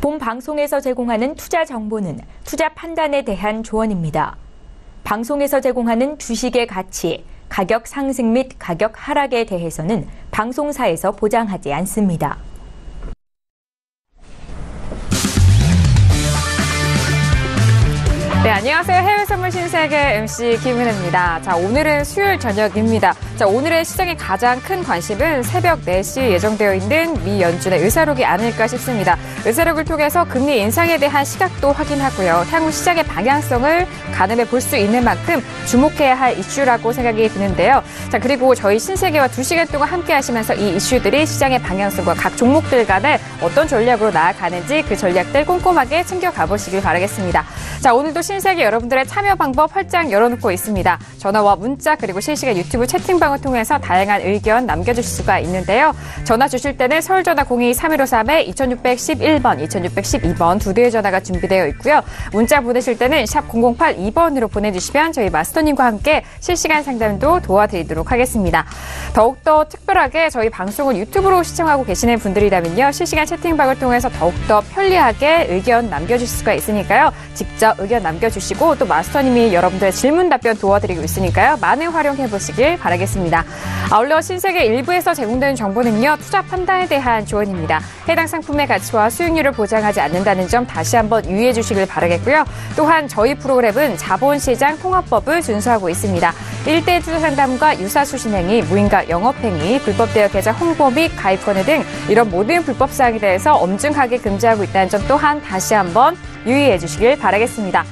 본 방송에서 제공하는 투자 정보는 투자 판단에 대한 조언입니다. 방송에서 제공하는 주식의 가치, 가격 상승 및 가격 하락에 대해서는 방송사에서 보장하지 않습니다. 네, 안녕하세요. 해외 선물 신세계 MC 김은혜입니다. 자, 오늘은 수요일 저녁입니다. 자, 오늘의 시장의 가장 큰 관심은 새벽 4시에 예정되어 있는 미 연준의 의사록이 아닐까 싶습니다. 의사록을 통해서 금리 인상에 대한 시각도 확인하고요. 향후 시장의 방향성을 가늠해 볼 수 있는 만큼 주목해야 할 이슈라고 생각이 드는데요. 자, 그리고 저희 신세계와 2시간 동안 함께 하시면서 이 이슈들이 시장의 방향성과 각 종목들 간에 어떤 전략으로 나아가는지 그 전략들 꼼꼼하게 챙겨가 보시길 바라겠습니다. 자, 오늘도 신세계 여러분들의 참여 방법 활짝 열어놓고 있습니다. 전화와 문자 그리고 실시간 유튜브 채팅방을 통해서 다양한 의견 남겨주실 수가 있는데요. 전화 주실 때는 서울전화 02-3153-2611번, 2612번 두 대의 전화가 준비되어 있고요. 문자 보내실 때는 샵 0082번으로 보내주시면 저희 마스터님과 함께 실시간 상담도 도와드리도록 하겠습니다. 더욱더 특별하게 저희 방송을 유튜브로 시청하고 계시는 분들이라면요. 실시간 채팅방을 통해서 더욱더 편리하게 의견 남겨주실 수가 있으니까요. 직접 의견 남겨주시고 또 마스터님이 여러분들의 질문 답변 도와드리고 있으니까요. 많은 활용해보시길 바라겠습니다. 아울러 신세계 일부에서 제공되는 정보는요. 투자 판단에 대한 조언입니다. 해당 상품의 가치와 수익률을 보장하지 않는다는 점 다시 한번 유의해 주시길 바라겠고요. 또한 저희 프로그램은 자본시장 통합법을 준수하고 있습니다. 1대 투자 상담과 유사수 신행위, 무인가 영업행위, 불법 대여 계좌 홍보 및 가입 권유 등 이런 모든 불법 사항에 대해서 엄중하게 금지하고 있다는 점 또한 다시 한번 유의해 주시길 바라겠습니다.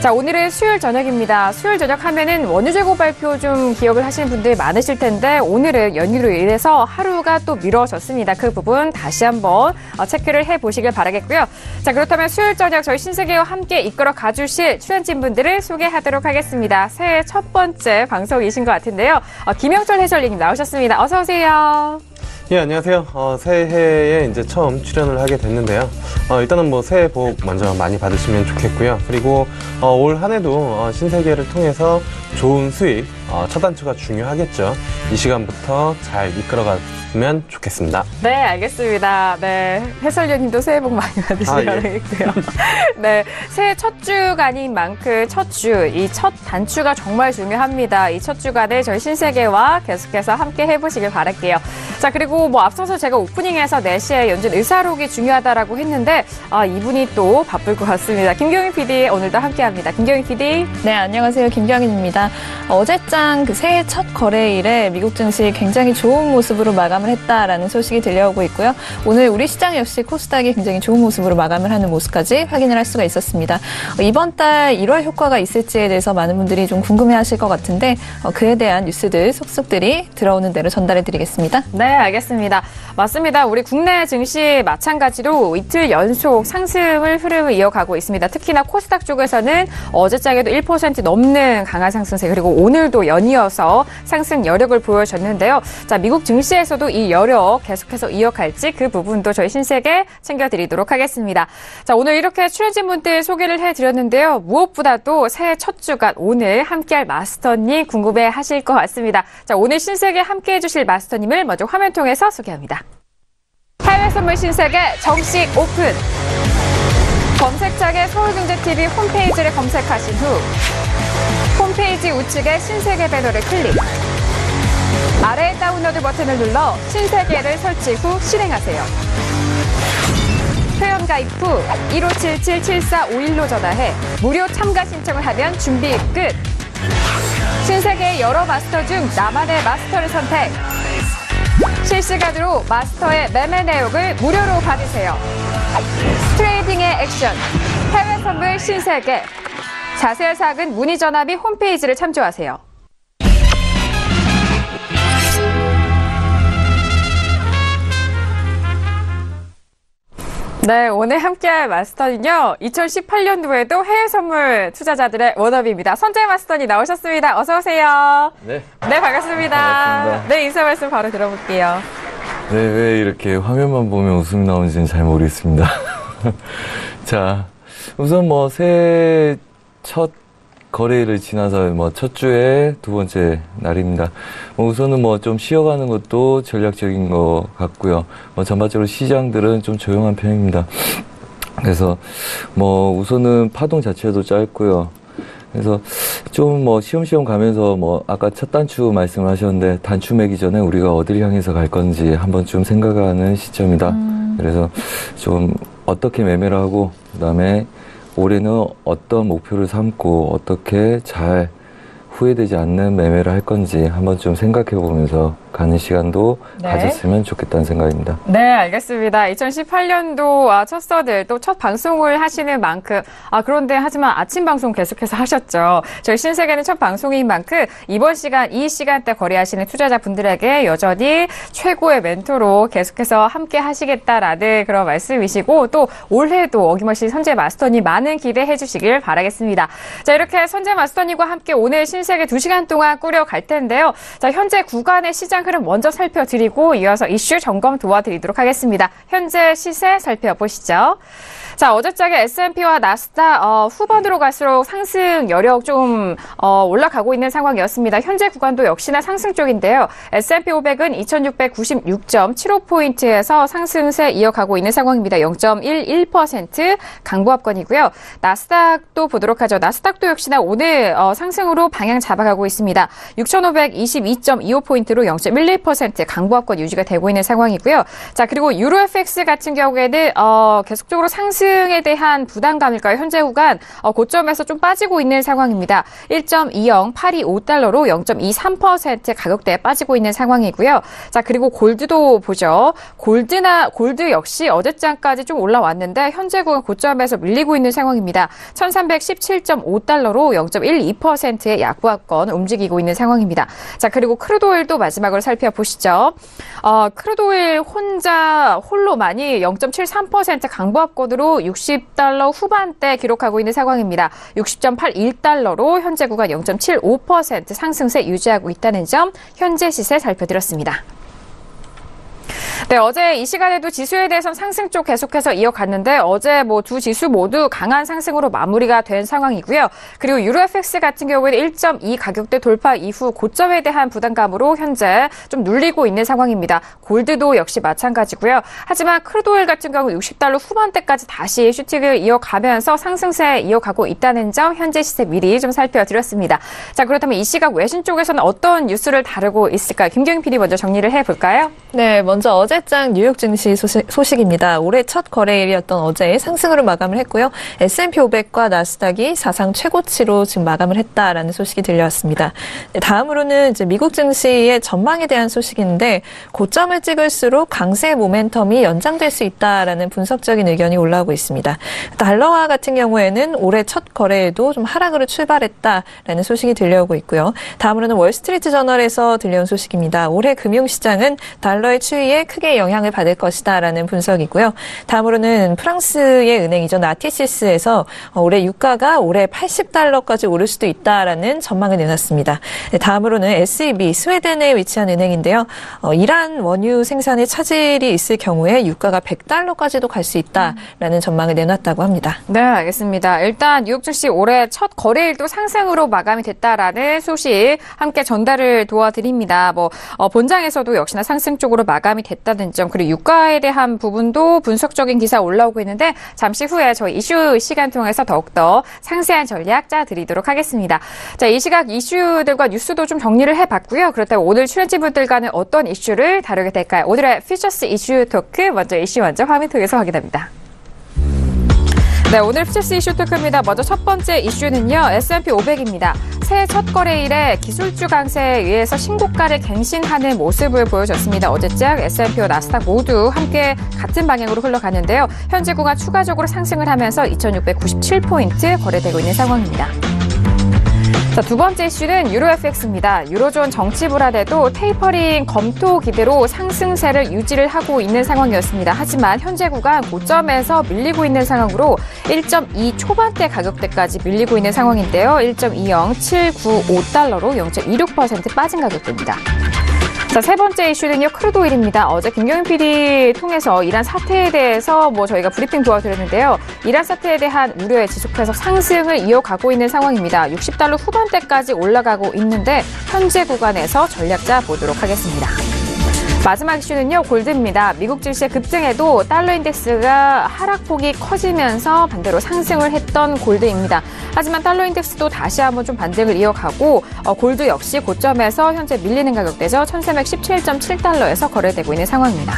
자, 오늘은 수요일 저녁입니다. 수요일 저녁 하면은 원유재고 발표 좀 기억을 하시는 분들이 많으실 텐데 오늘은 연휴로 인해서 하루가 또 미뤄졌습니다. 그 부분 다시 한번 체크를 해보시길 바라겠고요. 자, 그렇다면 수요일 저녁 저희 신세계와 함께 이끌어 가주실 출연진분들을 소개하도록 하겠습니다. 새해 첫 번째 방송이신 것 같은데요. 김영철 해설위원님 나오셨습니다. 어서 오세요. 예, 안녕하세요. 새해에 이제 처음 출연을 하게 됐는데요. 일단은 뭐 새해 복 먼저 많이 받으시면 좋겠고요. 그리고 올 한 해도 신세계를 통해서 좋은 수익, 첫 단추가 중요하겠죠. 이 시간부터 잘 이끌어가면 좋겠습니다. 네, 알겠습니다. 네, 해설위원님도 새해 복 많이 받으시길 바라겠고요. 네, 새해 첫 주간인 만큼 첫 주, 이 첫 단추가 정말 중요합니다. 이 첫 주간에 저희 신세계와 계속해서 함께 해보시길 바랄게요. 자, 그리고 뭐 앞서서 제가 오프닝에서 4시에 연준 의사록이 중요하다라고 했는데 이분이 또 바쁠 것 같습니다. 김경희 PD 오늘도 함께합니다. 김경희 PD. 네, 안녕하세요. 김경희입니다. 어제장 그 새해 첫 거래일에 미국 증시 굉장히 좋은 모습으로 마감을 했다라는 소식이 들려오고 있고요. 오늘 우리 시장 역시 코스닥이 굉장히 좋은 모습으로 마감을 하는 모습까지 확인을 할 수가 있었습니다. 이번 달 1월 효과가 있을지에 대해서 많은 분들이 좀 궁금해하실 것 같은데 그에 대한 뉴스들 속속들이 들어오는 대로 전달해드리겠습니다. 네, 알겠습니다. 맞습니다. 우리 국내 증시 마찬가지로 이틀 연속 상승을 흐름을 이어가고 있습니다. 특히나 코스닥 쪽에서는 어제장에도 1% 넘는 강한 상승세 그리고 오늘도 연이어서 상승 여력을 보여줬는데요. 자, 미국 증시에서도 이 여력 계속해서 이어갈지 그 부분도 저희 신세계 챙겨드리도록 하겠습니다. 자, 오늘 이렇게 출연진분들 소개를 해드렸는데요. 무엇보다도 새해 첫 주간 오늘 함께할 마스터님 궁금해하실 것 같습니다. 자, 오늘 신세계 함께해 주실 마스터님을 먼저 화면 통해서 소개합니다. 해외 선물 신세계 정식 오픈! 검색창에 서울경제TV 홈페이지를 검색하신 후 홈페이지 우측에 신세계 배너를 클릭. 아래 다운로드 버튼을 눌러 신세계를 설치 후 실행하세요. 회원 가입 후 1577-7451로 전화해 무료 참가 신청을 하면 준비 끝! 신세계의 여러 마스터 중 나만의 마스터를 선택! 실시간으로 마스터의 매매 내역을 무료로 받으세요. 트레이딩의 액션, 해외 선물 신세계. 자세한 사항은 문의 전화 및 홈페이지를 참조하세요. 네, 오늘 함께할 마스터는요. 2018년도에도 해외 선물 투자자들의 워너비입니다. 선재 마스터님 나오셨습니다. 어서 오세요. 네. 네, 반갑습니다. 반갑습니다. 네, 인사 말씀 바로 들어볼게요. 네, 왜 이렇게 화면만 보면 웃음이 나오는지는 잘 모르겠습니다. 자, 우선 뭐 새해 첫 거래일을 지나서 뭐 첫 주에 두 번째 날입니다. 우선은 뭐 좀 쉬어가는 것도 전략적인 것 같고요. 전반적으로 시장들은 좀 조용한 편입니다. 그래서 뭐 우선은 파동 자체도 짧고요. 그래서 좀 뭐 시험시험 가면서 뭐 아까 첫 단추 말씀을 하셨는데 단추 매기 전에 우리가 어디를 향해서 갈 건지 한번 좀 생각하는 시점이다. 그래서 좀 어떻게 매매를 하고 그다음에 올해는 어떤 목표를 삼고 어떻게 잘 후회되지 않는 매매를 할 건지 한번 좀 생각해 보면서 가는 시간도 네. 가졌으면 좋겠다는 생각입니다. 네, 알겠습니다. 2018년도 첫 서들 또 첫 방송을 하시는 만큼 그런데 하지만 아침 방송 계속해서 하셨죠. 저희 신세계는 첫 방송인 만큼 이번 시간 이 시간대 거래하시는 투자자분들에게 여전히 최고의 멘토로 계속해서 함께 하시겠다라는 그런 말씀이시고 또 올해도 어김없이 선재 마스터님 많은 기대해 주시길 바라겠습니다. 자, 이렇게 선재 마스터님과 함께 오늘 신세계 2시간 동안 꾸려갈 텐데요. 자, 현재 구간의 시장 흐름 먼저 살펴드리고 이어서 이슈 점검 도와드리도록 하겠습니다. 현재 시세 살펴보시죠. 자, 어제장에 S&P와 나스닥 후반으로 갈수록 상승 여력 좀 올라가고 있는 상황이었습니다. 현재 구간도 역시나 상승 쪽인데요. S&P 500은 2696.75포인트에서 상승세 이어가고 있는 상황입니다. 0.11% 강보합권이고요. 나스닥도 보도록 하죠. 나스닥도 역시나 오늘 상승으로 방향 잡아가고 있습니다. 6522.25포인트로 0.11% 강보합권 유지가 되고 있는 상황이고요. 자, 그리고 유로 FX 같은 경우에는 계속적으로 상승에 대한 부담감일까요? 현재 구간 고점에서 좀 빠지고 있는 상황입니다. 1.20825달러로 0.23% 가격대에 빠지고 있는 상황이고요. 자, 그리고 골드도 보죠. 골드 역시 어제장까지 좀 올라왔는데 현재 구간 고점에서 밀리고 있는 상황입니다. 1317.5달러로 0.12%의 약보합권 움직이고 있는 상황입니다. 자, 그리고 크루드오일도 마지막으로 살펴보시죠. 크루드오일 홀로만이 0.73% 강보합권으로 60달러 후반대 기록하고 있는 상황입니다. 60.81달러로 현재 구간 0.75% 상승세 유지하고 있다는 점 현재 시세 살펴드렸습니다. 네, 어제 이 시간에도 지수에 대해서는 상승 쪽 계속해서 이어갔는데 어제 뭐 두 지수 모두 강한 상승으로 마무리가 된 상황이고요. 그리고 유로 FX 같은 경우에는 1.2 가격대 돌파 이후 고점에 대한 부담감으로 현재 좀 눌리고 있는 상황입니다. 골드도 역시 마찬가지고요. 하지만 크루드오일 같은 경우 60달러 후반대까지 다시 슈팅을 이어가면서 상승세 이어가고 있다는 점 현재 시세 미리 좀 살펴드렸습니다. 자, 그렇다면 이 시각 외신 쪽에서는 어떤 뉴스를 다루고 있을까요? 김경인 PD 먼저 정리를 해볼까요? 네, 먼저 어제장 뉴욕 증시 소식입니다. 올해 첫 거래일이었던 어제 상승으로 마감을 했고요. S&P 500과 나스닥이 사상 최고치로 지금 마감을 했다라는 소식이 들려왔습니다. 네, 다음으로는 이제 미국 증시의 전망에 대한 소식인데 고점을 찍을수록 강세 모멘텀이 연장될 수 있다라는 분석적인 의견이 올라오고 있습니다. 달러화 같은 경우에는 올해 첫 거래에도 좀 하락으로 출발했다라는 소식이 들려오고 있고요. 다음으로는 월스트리트 저널에서 들려온 소식입니다. 올해 금융시장은 달러의 추이에 크게 영향을 받을 것이다라는 분석이고요. 다음으로는 프랑스의 은행이죠. 나티시스에서 올해 유가가 올해 80달러까지 오를 수도 있다라는 전망을 내놨습니다. 다음으로는 SEB, 스웨덴에 위치한 은행인데요. 이란 원유 생산에 차질이 있을 경우에 유가가 100달러까지도 갈 수 있다라는 전망을 내놨다고 합니다. 네, 알겠습니다. 일단 뉴욕 증시 올해 첫 거래일도 상승으로 마감이 됐다라는 소식 함께 전달을 도와드립니다. 본장에서도 역시나 상승 쪽으로 마감이 됐다는 점, 그리고 유가에 대한 부분도 분석적인 기사 올라오고 있는데 잠시 후에 저희 이슈 시간 통해서 더욱더 상세한 전략 짜드리도록 하겠습니다. 자, 이 시각 이슈들과 뉴스도 좀 정리를 해봤고요. 그렇다면 오늘 출연진분들과는 어떤 이슈를 다루게 될까요? 오늘의 퓨처스 이슈 토크 이슈 먼저 화면 통해서 확인합니다. 네, 오늘 퓨처스 이슈 토크입니다. 먼저 첫 번째 이슈는요, S&P 500입니다. 새해 첫 거래일에 기술주 강세에 의해서 신고가를 갱신하는 모습을 보여줬습니다. 어제장 S&P와 나스닥 모두 함께 같은 방향으로 흘러가는데요. 현재 구간 추가적으로 상승을 하면서 2697포인트 거래되고 있는 상황입니다. 자, 두 번째 이슈는 유로 FX입니다. 유로존 정치 불안에도 테이퍼링 검토 기대로 상승세를 유지를 하고 있는 상황이었습니다. 하지만 현재 구간 고점에서 밀리고 있는 상황으로 1.2 초반대 가격대까지 밀리고 있는 상황인데요. 1.20795달러로 0.26% 빠진 가격대입니다. 자, 세 번째 이슈는요, 크루드오일입니다. 어제 김경인 PD 통해서 이란 사태에 대해서 저희가 브리핑 도와드렸는데요. 이란 사태에 대한 우려에 지속해서 상승을 이어가고 있는 상황입니다. 60달러 후반대까지 올라가고 있는데 현재 구간에서 전략자 보도록 하겠습니다. 마지막 이슈는요, 골드입니다. 미국 증시의 급등에도 달러 인덱스가 하락폭이 커지면서 반대로 상승을 했던 골드입니다. 하지만 달러 인덱스도 다시 한번 좀 반등을 이어가고 골드 역시 고점에서 현재 밀리는 가격대죠. 1317.7달러에서 거래되고 있는 상황입니다.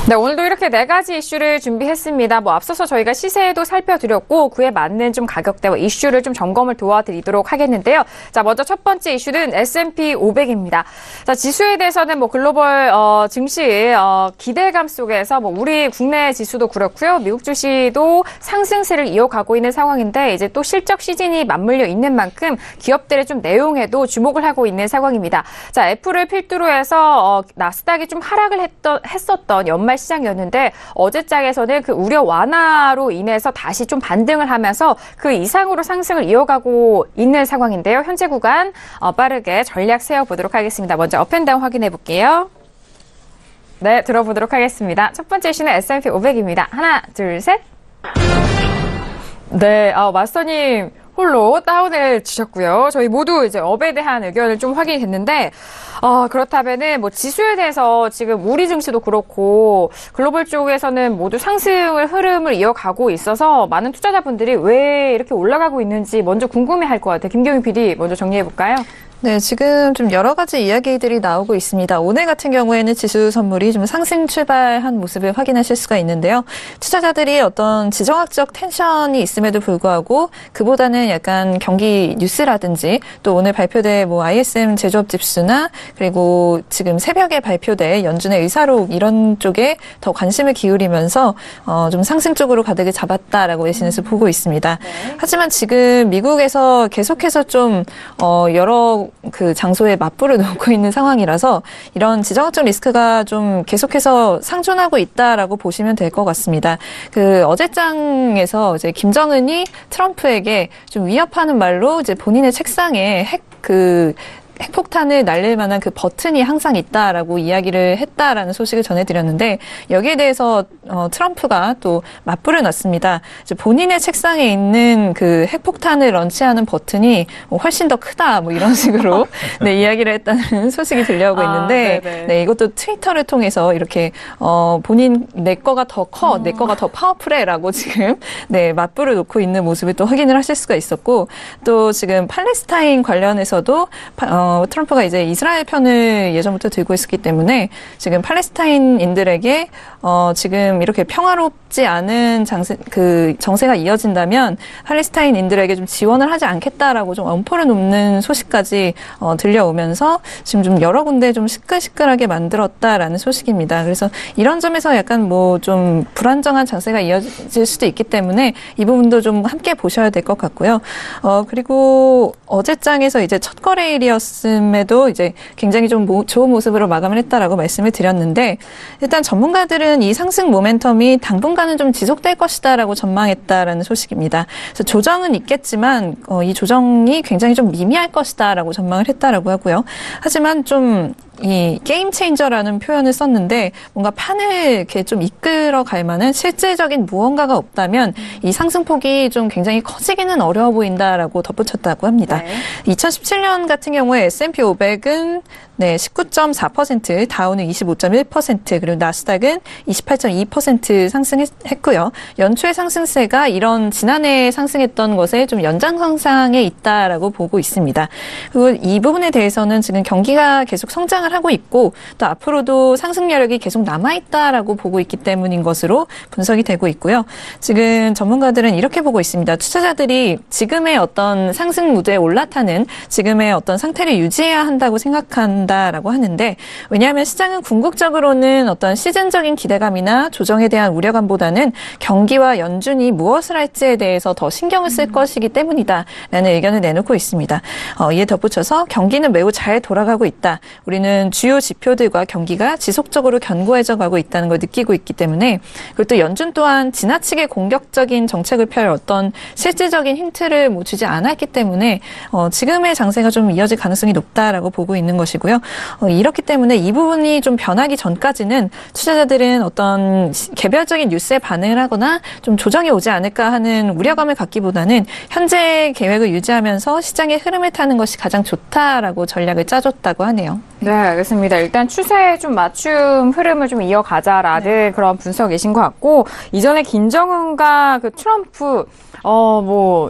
네, 오늘도 이렇게 4가지 이슈를 준비했습니다. 앞서서 저희가 시세도 살펴드렸고 그에 맞는 좀 가격대와 이슈를 좀 점검을 도와드리도록 하겠는데요. 자, 먼저 첫 번째 이슈는 S&P 500입니다. 자, 지수에 대해서는 글로벌 증시 기대감 속에서 우리 국내 지수도 그렇고요. 미국 주식도 상승세를 이어가고 있는 상황인데 이제 또 실적 시즌이 맞물려 있는 만큼 기업들의 좀 내용에도 주목을 하고 있는 상황입니다. 자, 애플을 필두로 해서 나스닥이 좀 하락을 했었던 연말 시장이었는데 어제장에서는 그 우려 완화로 인해서 다시 좀 반등을 하면서 그 이상으로 상승을 이어가고 있는 상황인데요. 현재 구간 빠르게 전략 세워보도록 하겠습니다. 먼저 업앤다운 확인해 볼게요. 네, 들어보도록 하겠습니다. 첫 번째 이슈는 S&P 500입니다. 하나, 둘, 셋. 네, 마스터님 홀로 다운을 주셨고요. 저희 모두 이제 업에 대한 의견을 좀 확인이 됐는데, 그렇다면은 지수에 대해서 지금 우리 증시도 그렇고 글로벌 쪽에서는 모두 상승을 흐름을 이어가고 있어서 많은 투자자분들이 왜 이렇게 올라가고 있는지 먼저 궁금해할 것 같아요. 김경희 PD 먼저 정리해 볼까요? 네, 지금 좀 여러 가지 이야기들이 나오고 있습니다. 오늘 같은 경우에는 지수 선물이 좀 상승 출발한 모습을 확인하실 수가 있는데요. 투자자들이 어떤 지정학적 텐션이 있음에도 불구하고 그보다는 약간 경기 뉴스라든지 또 오늘 발표될 ISM 제조업 지수나 그리고 지금 새벽에 발표될 연준의 의사록 이런 쪽에 더 관심을 기울이면서 좀 상승 쪽으로 가득을 잡았다라고 외신에서 보고 있습니다. 네. 하지만 지금 미국에서 계속해서 좀 여러 그 장소에 맞불을 놓고 있는 상황이라서 이런 지정학적 리스크가 좀 계속해서 상존하고 있다라고 보시면 될 것 같습니다. 그 어제장에서 이제 김정은이 트럼프에게 좀 위협하는 말로 이제 본인의 책상에 핵폭탄을 날릴 만한 그 버튼이 항상 있다라고 이야기를 했다라는 소식을 전해드렸는데 여기에 대해서 트럼프가 또 맞불을 놨습니다. 이제 본인의 책상에 있는 그 핵폭탄을 런치하는 버튼이 훨씬 더 크다 이런 식으로 네, 이야기를 했다는 소식이 들려오고 있는데 네, 이것도 트위터를 통해서 이렇게 본인 내 거가 더 커, 내 거가 더 파워풀해라고 지금 네, 맞불을 놓고 있는 모습을 또 확인을 하실 수가 있었고 또 지금 팔레스타인 관련해서도 트럼프가 이제 이스라엘 편을 예전부터 들고 있었기 때문에 지금 팔레스타인인들에게 지금 이렇게 평화롭지 않은 정세가 이어진다면 팔레스타인인들에게 좀 지원을 하지 않겠다라고 좀 엄포를 놓는 소식까지 들려오면서 지금 좀 여러 군데 좀 시끌시끌하게 만들었다라는 소식입니다. 그래서 이런 점에서 약간 좀 불안정한 장세가 이어질 수도 있기 때문에 이 부분도 좀 함께 보셔야 될 것 같고요. 그리고 어제장에서 이제 첫 거래일이었음에도 이제 굉장히 좀 좋은 모습으로 마감을 했다라고 말씀을 드렸는데 일단 전문가들은 이 상승 모멘텀이 당분간은 좀 지속될 것이다라고 전망했다라는 소식입니다. 그래서 조정은 있겠지만 이 조정이 굉장히 좀 미미할 것이다라고 전망을 했다라고 하고요. 하지만 좀 이 게임 체인저라는 표현을 썼는데 뭔가 판을 이렇게 좀 이끌어 갈 만한 실질적인 무언가가 없다면 이 상승폭이 좀 굉장히 커지기는 어려워 보인다라고 덧붙였다고 합니다. 네. 2017년 같은 경우에 S&P 500은 네, 19.4%, 다우는 25.1%, 그리고 나스닥은 28.2% 상승했고요. 연초의 상승세가 이런 지난해 상승했던 것에 좀 연장선상에 있다라고 보고 있습니다. 그리고 이 부분에 대해서는 지금 경기가 계속 성장을 하고 있고 또 앞으로도 상승 여력이 계속 남아있다라고 보고 있기 때문인 것으로 분석이 되고 있고요. 지금 전문가들은 이렇게 보고 있습니다. 투자자들이 지금의 어떤 상승 무드에 올라타는 지금의 어떤 상태를 유지해야 한다고 생각한다라고 하는데 왜냐하면 시장은 궁극적으로는 어떤 시즌적인 기대감이나 조정에 대한 우려감보다는 경기와 연준이 무엇을 할지에 대해서 더 신경을 쓸 것이기 때문이다라는 의견을 내놓고 있습니다. 이에 덧붙여서 경기는 매우 잘 돌아가고 있다. 우리는 주요 지표들과 경기가 지속적으로 견고해져 가고 있다는 걸 느끼고 있기 때문에 그리고 또 연준 또한 지나치게 공격적인 정책을 펼 어떤 실질적인 힌트를 주지 않았기 때문에 지금의 장세가 좀 이어질 가능성이 높다라고 보고 있는 것이고요. 있는데요. 이렇기 때문에 이 부분이 좀 변하기 전까지는 투자자들은 어떤 개별적인 뉴스에 반응을 하거나 좀 조정이 오지 않을까 하는 우려감을 갖기보다는 현재 계획을 유지하면서 시장의 흐름을 타는 것이 가장 좋다라고 전략을 짜줬다고 하네요. 네, 알겠습니다. 일단 추세에 좀 맞춤 흐름을 좀 이어가자라는 그런 분석이신 것 같고, 이전에 김정은과 그 트럼프,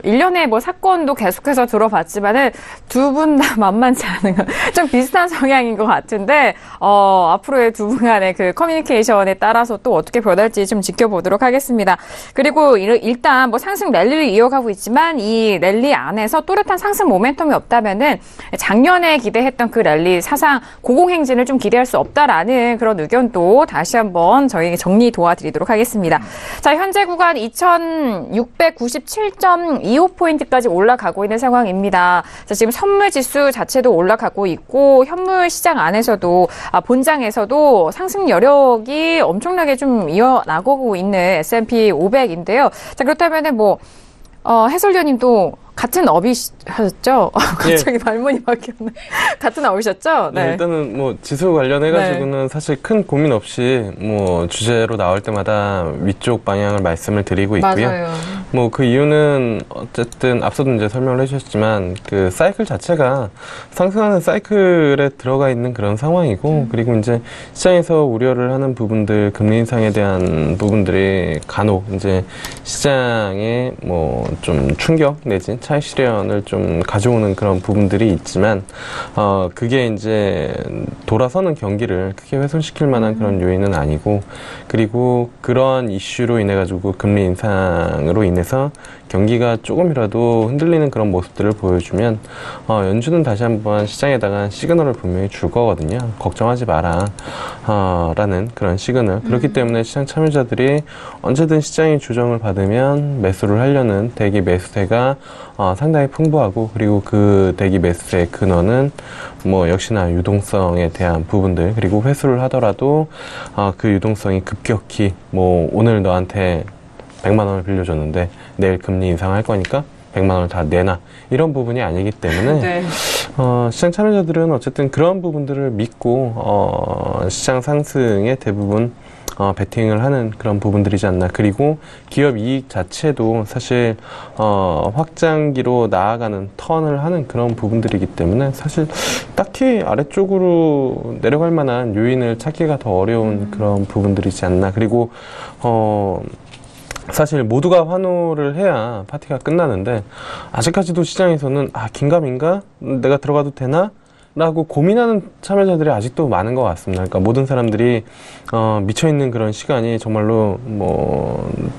일련의 사건도 계속해서 들어봤지만은 두 분 다 만만치 않은, 좀 비슷한 성향인 것 같은데, 앞으로의 두 분 간의 그 커뮤니케이션에 따라서 또 어떻게 변할지 좀 지켜보도록 하겠습니다. 그리고 일단 상승 랠리를 이어가고 있지만, 이 랠리 안에서 또렷한 상승 모멘텀이 없다면은, 작년에 기대했던 그 랠리 사상 고공행진을 좀 기대할 수 없다라는 그런 의견도 다시 한번 저희 정리 도와드리도록 하겠습니다. 자, 현재 구간 2697.25포인트까지 올라가고 있는 상황입니다. 자, 지금 선물 지수 자체도 올라가고 있고 현물 시장 안에서도 본장에서도 상승 여력이 엄청나게 좀 이어나가고 있는 S&P 500인데요. 자, 그렇다면은 해설위원님도 같은 업이셨죠? 갑자기 발문이 바뀌었네. 같은 업이셨죠? 네. 일단은 지수 관련해가지고는 사실 큰 고민 없이 주제로 나올 때마다 위쪽 방향을 말씀을 드리고 있고요. 맞아요. 그 이유는 어쨌든 앞서도 이제 설명을 해주셨지만 그 사이클 자체가 상승하는 사이클에 들어가 있는 그런 상황이고 그리고 이제 시장에서 우려를 하는 부분들, 금리 인상에 대한 부분들이 간혹 이제 시장에 좀 충격 내진 차익 실현을 좀 가져오는 그런 부분들이 있지만 그게 이제 돌아서는 경기를 크게 훼손시킬 만한 그런 요인은 아니고 그리고 그런 이슈로 인해 가지고 금리 인상으로 인해서 경기가 조금이라도 흔들리는 그런 모습들을 보여주면 연준은 다시 한번 시장에다가 시그널을 분명히 줄 거거든요. 걱정하지 마라 라는 그런 시그널. 그렇기 때문에 시장 참여자들이 언제든 시장이 조정을 받으면 매수를 하려는 대기 매수세가 상당히 풍부하고 그리고 그 대기 매수세의 근원은 역시나 유동성에 대한 부분들 그리고 회수를 하더라도 그 유동성이 급격히 오늘 너한테 100만 원을 빌려줬는데 내일 금리 인상할 거니까 100만 원을 다 내놔 이런 부분이 아니기 때문에 네. 시장 참여자들은 어쨌든 그런 부분들을 믿고 시장 상승에 대부분 베팅을 하는 그런 부분들이지 않나. 그리고 기업 이익 자체도 사실 확장기로 나아가는 턴을 하는 그런 부분들이기 때문에 사실 딱히 아래쪽으로 내려갈 만한 요인을 찾기가 더 어려운 그런 부분들이지 않나. 그리고 사실 모두가 환호를 해야 파티가 끝나는데 아직까지도 시장에서는 긴가민가? 내가 들어가도 되나? 라고 고민하는 참여자들이 아직도 많은 것 같습니다. 그러니까 모든 사람들이 미쳐있는 그런 시간이 정말로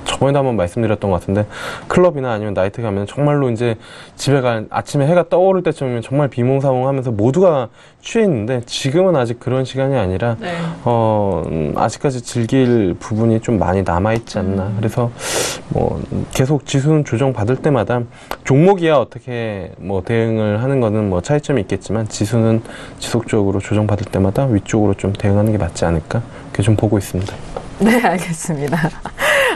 저번에도 한번 말씀드렸던 것 같은데 클럽이나 아니면 나이트 가면 정말로 이제 집에 아침에 해가 떠오를 때쯤이면 정말 비몽사몽하면서 모두가 취해 있는데 지금은 아직 그런 시간이 아니라 네. 아직까지 즐길 부분이 좀 많이 남아있지 않나. 그래서 계속 지수는 조정받을 때마다 종목이야 어떻게 대응을 하는 거는 차이점이 있겠지만 지수는 지속적으로 조정받을 때마다 위쪽으로 좀 대응하는 게 맞지 않을까 그렇게 좀 보고 있습니다. 네, 알겠습니다.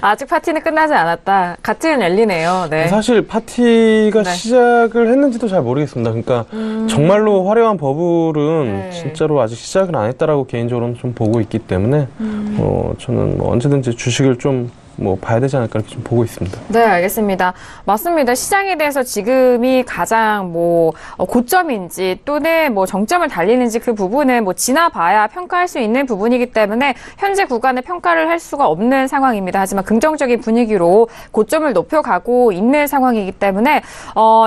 아직 파티는 끝나지 않았다. 같은 랠리네요. 네. 사실 파티가 시작을 했는지도 잘 모르겠습니다. 그러니까 정말로 화려한 버블은 진짜로 아직 시작을 안 했다라고 개인적으로는 좀 보고 있기 때문에 저는 언제든지 주식을 좀 봐야 되지 않을까 이렇게 좀 보고 있습니다. 네, 알겠습니다. 맞습니다. 시장에 대해서 지금이 가장 고점인지 또는 정점을 달리는지 그 부분은 지나봐야 평가할 수 있는 부분이기 때문에 현재 구간에 평가를 할 수가 없는 상황입니다. 하지만 긍정적인 분위기로 고점을 높여가고 있는 상황이기 때문에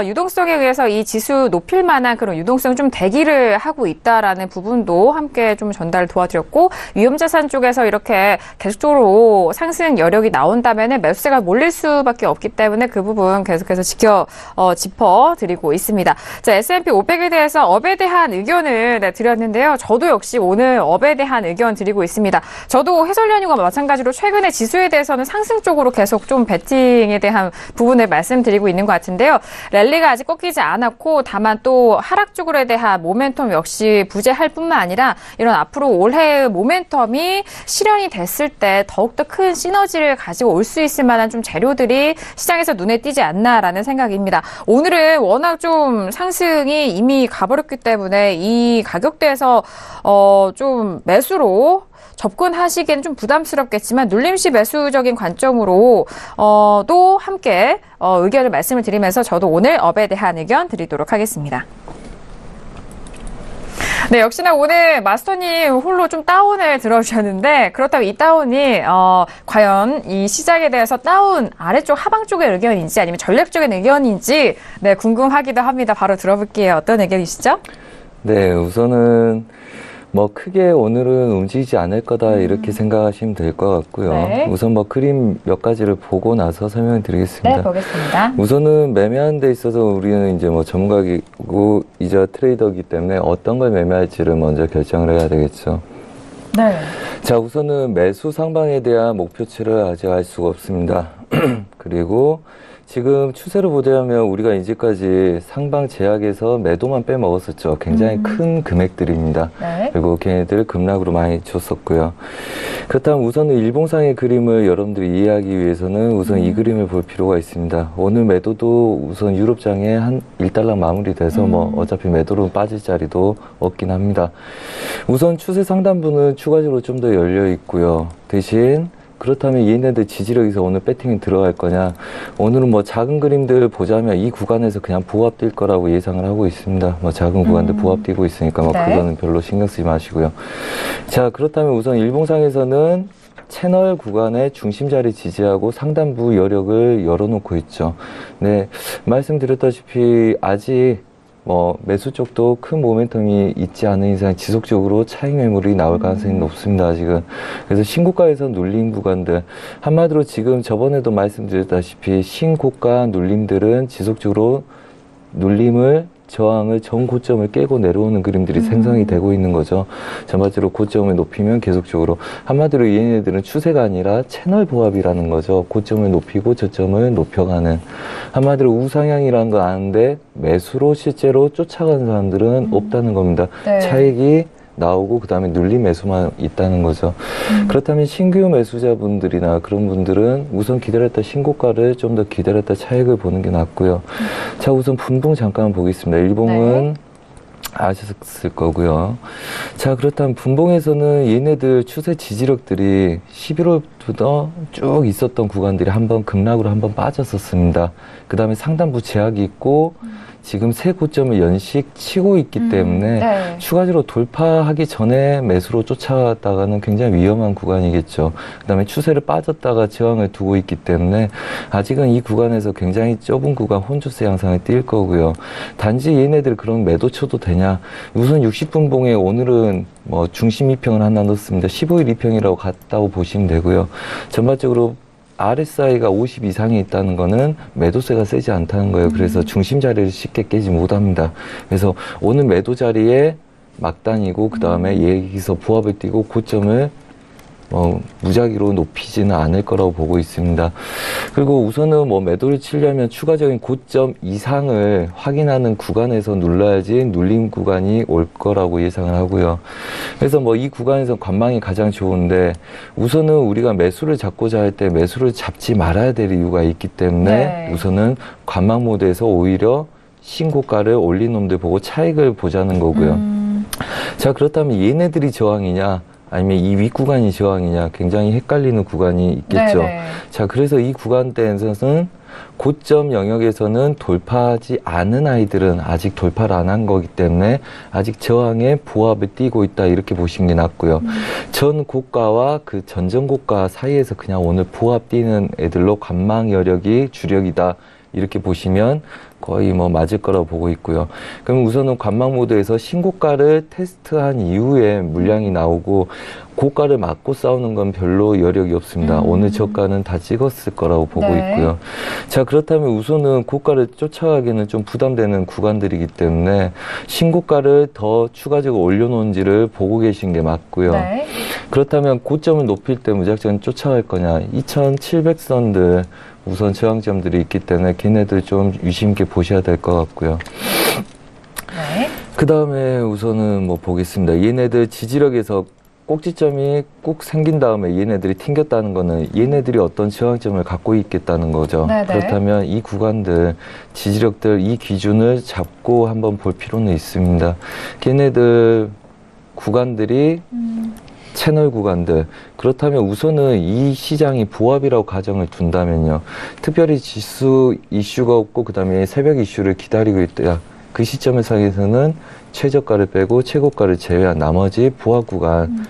유동성에 의해서 이 지수 높일 만한 그런 유동성 좀 대기를 하고 있다라는 부분도 함께 좀 전달 도와드렸고 위험자산 쪽에서 이렇게 계속적으로 상승 여력이 나온다면 매수세가 몰릴 수밖에 없기 때문에 그 부분 계속해서 짚어드리고 있습니다. 자, S&P 500에 대해서 업에 대한 의견을 드렸는데요. 저도 역시 오늘 업에 대한 의견 드리고 있습니다. 저도 해설위원님과 마찬가지로 최근에 지수에 대해서는 상승 쪽으로 계속 좀 베팅에 대한 부분을 말씀드리고 있는 것 같은데요. 랠리가 아직 꺾이지 않았고 다만 또 하락 쪽으로에 대한 모멘텀 역시 부재할 뿐만 아니라 이런 앞으로 올해의 모멘텀이 실현이 됐을 때 더욱더 큰 시너지를 가지고 올 수 있을 만한 좀 재료들이 시장에서 눈에 띄지 않나라는 생각입니다. 오늘은 워낙 좀 상승이 이미 가버렸기 때문에 이 가격대에서 좀 매수로 접근하시기에는 좀 부담스럽겠지만 눌림시 매수적인 관점으로 또 함께 의견을 말씀을 드리면서 저도 오늘 업에 대한 의견 드리도록 하겠습니다. 네, 역시나 오늘 마스터님 홀로 좀 다운을 들어주셨는데 그렇다면 이 다운이 과연 이 시장에 대해서 다운 아래쪽 하방 쪽의 의견인지 아니면 전략적인 의견인지 네, 궁금하기도 합니다. 바로 들어볼게요. 어떤 의견이시죠? 네, 우선은 뭐 크게 오늘은 움직이지 않을 거다 이렇게 생각하시면 될 것 같고요. 네. 우선 뭐 그림 몇 가지를 보고 나서 설명을 드리겠습니다. 네, 보겠습니다. 우선은 매매하는 데 있어서 우리는 이제 뭐 전문가이고 이자 트레이더이기 때문에 어떤 걸 매매할지를 먼저 결정을 해야 되겠죠. 네. 자, 우선은 매수 상방에 대한 목표치를 아직 알 수가 없습니다. 그리고 지금 추세를 보자면 우리가 이제까지 상방 제약에서 매도만 빼먹었었죠. 굉장히 큰 금액들입니다. 네. 그리고 걔네들 급락으로 많이 줬었고요. 그렇다면 우선은 일봉상의 그림을 여러분들이 이해하기 위해서는 우선 이 그림을 볼 필요가 있습니다. 오늘 매도도 우선 유럽장에 한 1달러 마무리돼서 뭐 어차피 매도로 빠질 자리도 없긴 합니다. 우선 추세 상단부는 추가적으로 좀 더 열려 있고요. 대신 그렇다면 얘네들 지지력에서 오늘 배팅이 들어갈 거냐? 오늘은 뭐 작은 그림들 보자면 이 구간에서 그냥 보합 뛸 거라고 예상을 하고 있습니다. 뭐 작은 구간들 보합 뛰고 있으니까 뭐 네. 그거는 별로 신경 쓰지 마시고요. 자, 그렇다면 우선 일봉상에서는 채널 구간의 중심 자리 지지하고 상단부 여력을 열어놓고 있죠. 네, 말씀드렸다시피 아직 뭐 매수 쪽도 큰 모멘텀이 있지 않은 이상 지속적으로 차익 매물이 나올 가능성이 높습니다. 아직은. 그래서 신고가에서 눌림 구간들 한마디로 지금 저번에도 말씀드렸다시피 신고가 눌림들은 지속적으로 눌림을 저항을 전 고점을 깨고 내려오는 그림들이 생성이 되고 있는 거죠. 전반적으로 고점을 높이면 계속적으로 한마디로 얘네들은 추세가 아니라 채널 보합이라는 거죠. 고점을 높이고 저점을 높여가는 한마디로 우상향이라는 거 아는데 매수로 실제로 쫓아가는 사람들은 없다는 겁니다. 네. 차익이 나오고 그 다음에 눌림 매수만 있다는 거죠. 그렇다면 신규 매수자분들이나 그런 분들은 우선 기다렸다 신고가를 좀 더 기다렸다 차익을 보는 게 낫고요. 자, 우선 분봉 잠깐 보겠습니다. 일봉은 아셨을 거고요. 자, 그렇다면 분봉에서는 얘네들 추세 지지력들이 11월부터 쭉 있었던 구간들이 한번 급락으로 한번 빠졌었습니다. 그 다음에 상단부 제약이 있고 지금 새 고점을 연식 치고 있기 때문에 네. 추가적으로 돌파하기 전에 매수로 쫓아왔다가는 굉장히 위험한 구간이겠죠. 그 다음에 추세를 빠졌다가 저항을 두고 있기 때문에 아직은 이 구간에서 굉장히 좁은 구간 혼조세 양상을 띌 거고요. 단지 얘네들 그런 매도 쳐도 되냐? 우선 60분 봉에 오늘은 뭐 중심 2평을 하나 넣습니다. 15일 2평이라고 같다고 보시면 되고요. 전반적으로 RSI가 50 이상이 있다는 거는 매도세가 세지 않다는 거예요. 그래서 중심 자리를 쉽게 깨지 못합니다. 그래서 오늘 매도 자리에 막단이고 그 다음에 여기서 보합을 띄고 고점을 무작위로 높이지는 않을 거라고 보고 있습니다. 그리고 우선은 뭐 매도를 치려면 추가적인 고점 이상을 확인하는 구간에서 눌러야지 눌림 구간이 올 거라고 예상을 하고요. 그래서 뭐 이 구간에서 관망이 가장 좋은데 우선은 우리가 매수를 잡고자 할 때 매수를 잡지 말아야 될 이유가 있기 때문에 우선은 관망 모드에서 오히려 신고가를 올린 놈들 보고 차익을 보자는 거고요. 자, 그렇다면 얘네들이 저항이냐 아니면 이 윗구간이 저항이냐 굉장히 헷갈리는 구간이 있겠죠. 네네. 자, 그래서 이 구간대에서는 고점 영역에서는 돌파하지 않은 아이들은 아직 돌파를 안 한 거기 때문에 아직 저항의 보합을 띄고 있다 이렇게 보시는 게 낫고요. 전 고가와 그 전전 고가 사이에서 그냥 오늘 보합 띄는 애들로 관망 여력이 주력이다 이렇게 보시면 거의 뭐 맞을 거라고 보고 있고요. 그럼 우선은 관망 모드에서 신고가를 테스트한 이후에 물량이 나오고 고가를 맞고 싸우는 건 별로 여력이 없습니다. 오늘 저가는 다 찍었을 거라고 보고 있고요. 자, 그렇다면 우선은 고가를 쫓아가기는 좀 부담되는 구간들이기 때문에 신고가를 더 추가적으로 올려놓은지를 보고 계신 게 맞고요. 네. 그렇다면 고점을 높일 때 무작정 쫓아갈 거냐. 2700선들 우선 저항점들이 있기 때문에 걔네들 좀 유심 있게 보셔야 될 것 같고요. 네. 그 다음에 우선은 뭐 보겠습니다. 얘네들 지지력에서 꼭지점이 꼭 생긴 다음에 얘네들이 튕겼다는 거는 얘네들이 어떤 저항점을 갖고 있겠다는 거죠. 네네. 그렇다면 이 구간들, 지지력들, 이 기준을 잡고 한번 볼 필요는 있습니다. 걔네들 구간들이 채널 구간들, 그렇다면 우선은 이 시장이 보합이라고 가정을 둔다면요, 특별히 지수 이슈가 없고 그 다음에 새벽 이슈를 기다리고 있다, 그 시점에서는 최저가를 빼고 최고가를 제외한 나머지 보합 구간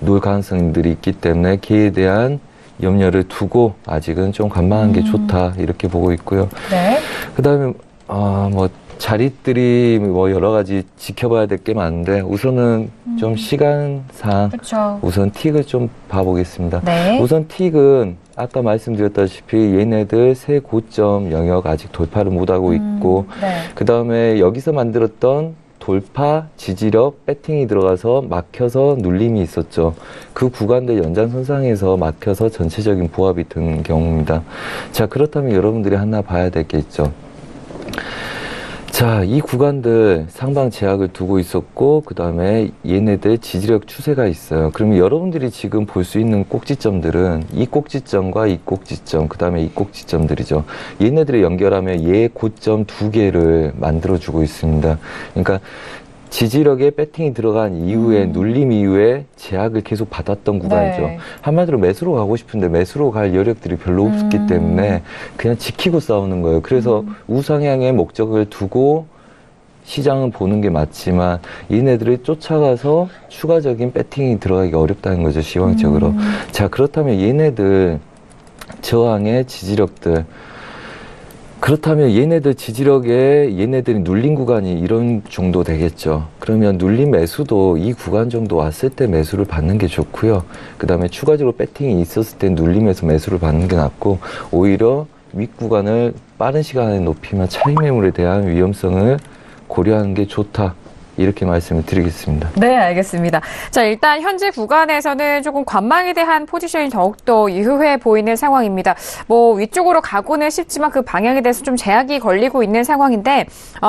놓을 가능성들이 있기 때문에 그에 대한 염려를 두고 아직은 좀 관망한 게 좋다, 이렇게 보고 있고요. 네. 그 다음에 뭐 자리들이 뭐 여러 가지 지켜봐야 될 게 많은데 우선은 좀 시간상 그렇죠. 우선 틱을 좀 봐보겠습니다. 네. 우선 틱은 아까 말씀드렸다시피 얘네들 새 고점 영역 아직 돌파를 못하고 있고, 네. 그 다음에 여기서 만들었던 돌파, 지지력, 배팅이 들어가서 막혀서 눌림이 있었죠. 그 구간들 연장선상에서 막혀서 전체적인 보합이 든 경우입니다. 자, 그렇다면 여러분들이 하나 봐야 될 게 있죠. 자, 이 구간들 상방 제약을 두고 있었고, 그 다음에 얘네들 지지력 추세가 있어요. 그러면 여러분들이 지금 볼 수 있는 꼭지점들은 이 꼭지점과 이 꼭지점, 그 다음에 이 꼭지점들이죠. 얘네들을 연결하면 얘 고점 두 개를 만들어주고 있습니다. 그러니까 지지력에 배팅이 들어간 이후에 눌림 이후에 제약을 계속 받았던 구간이죠. 네. 한마디로 매수로 가고 싶은데 매수로 갈 여력들이 별로 없기 때문에 그냥 지키고 싸우는 거예요. 그래서 우상향의 목적을 두고 시장은 보는 게 맞지만 얘네들이 쫓아가서 추가적인 배팅이 들어가기 어렵다는 거죠, 시황적으로. 자, 그렇다면 얘네들 저항의 지지력들, 그렇다면 얘네들 지지력에 얘네들이 눌린 구간이 이런 정도 되겠죠. 그러면 눌린 매수도 이 구간 정도 왔을 때 매수를 받는 게 좋고요. 그 다음에 추가적으로 배팅이 있었을 때 눌림에서 매수를 받는 게 낫고, 오히려 윗 구간을 빠른 시간에 높이면 차익 매물에 대한 위험성을 고려하는 게 좋다, 이렇게 말씀을 드리겠습니다. 네, 알겠습니다. 자, 일단 현재 구간에서는 조금 관망에 대한 포지션이 더욱더 유효해 보이는 상황입니다. 뭐 위쪽으로 가고는 싶지만 그 방향에 대해서 좀 제약이 걸리고 있는 상황인데,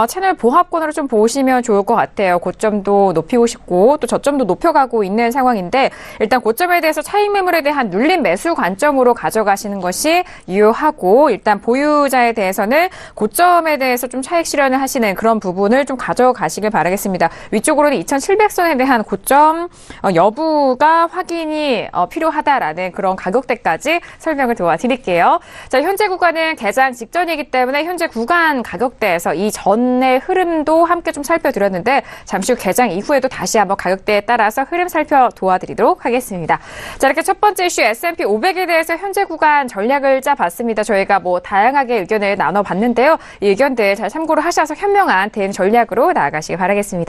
채널 보합권으로 좀 보시면 좋을 것 같아요. 고점도 높이고 싶고 또 저점도 높여가고 있는 상황인데, 일단 고점에 대해서 차익 매물에 대한 눌림 매수 관점으로 가져가시는 것이 유효하고, 일단 보유자에 대해서는 고점에 대해서 좀 차익 실현을 하시는 그런 부분을 좀 가져가시길 바라겠습니다. 위쪽으로는 2700선에 대한 고점 여부가 확인이 필요하다라는 그런 가격대까지 설명을 도와드릴게요. 자, 현재 구간은 개장 직전이기 때문에 현재 구간 가격대에서 이 전의 흐름도 함께 좀 살펴드렸는데, 잠시 후 개장 이후에도 다시 한번 가격대에 따라서 흐름 살펴 도와드리도록 하겠습니다. 자, 이렇게 첫 번째 이슈 S&P 500에 대해서 현재 구간 전략을 짜봤습니다. 저희가 뭐 다양하게 의견을 나눠봤는데요. 이 의견들 잘 참고를 하셔서 현명한 대응 전략으로 나아가시기 바라겠습니다.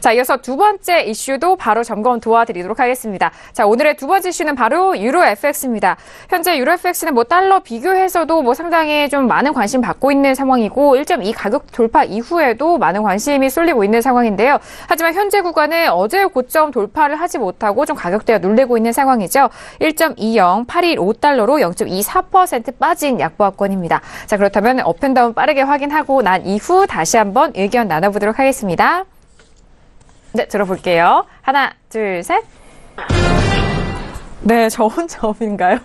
자, 이어서 두 번째 이슈도 바로 점검 도와드리도록 하겠습니다. 자, 오늘의 두 번째 이슈는 바로 유로 FX입니다. 현재 유로 FX는 뭐 달러 비교해서도 뭐 상당히 좀 많은 관심 받고 있는 상황이고, 1.2 가격 돌파 이후에도 많은 관심이 쏠리고 있는 상황인데요. 하지만 현재 구간은 어제 고점 돌파를 하지 못하고 좀 가격대가 눌리고 있는 상황이죠. 1.20815달러로 0.24% 빠진 약보합권입니다. 자, 그렇다면 업앤다운 빠르게 확인하고 난 이후 다시 한번 의견 나눠보도록 하겠습니다. 네, 들어볼게요. 하나, 둘, 셋. 네, 저 혼자 업인가요?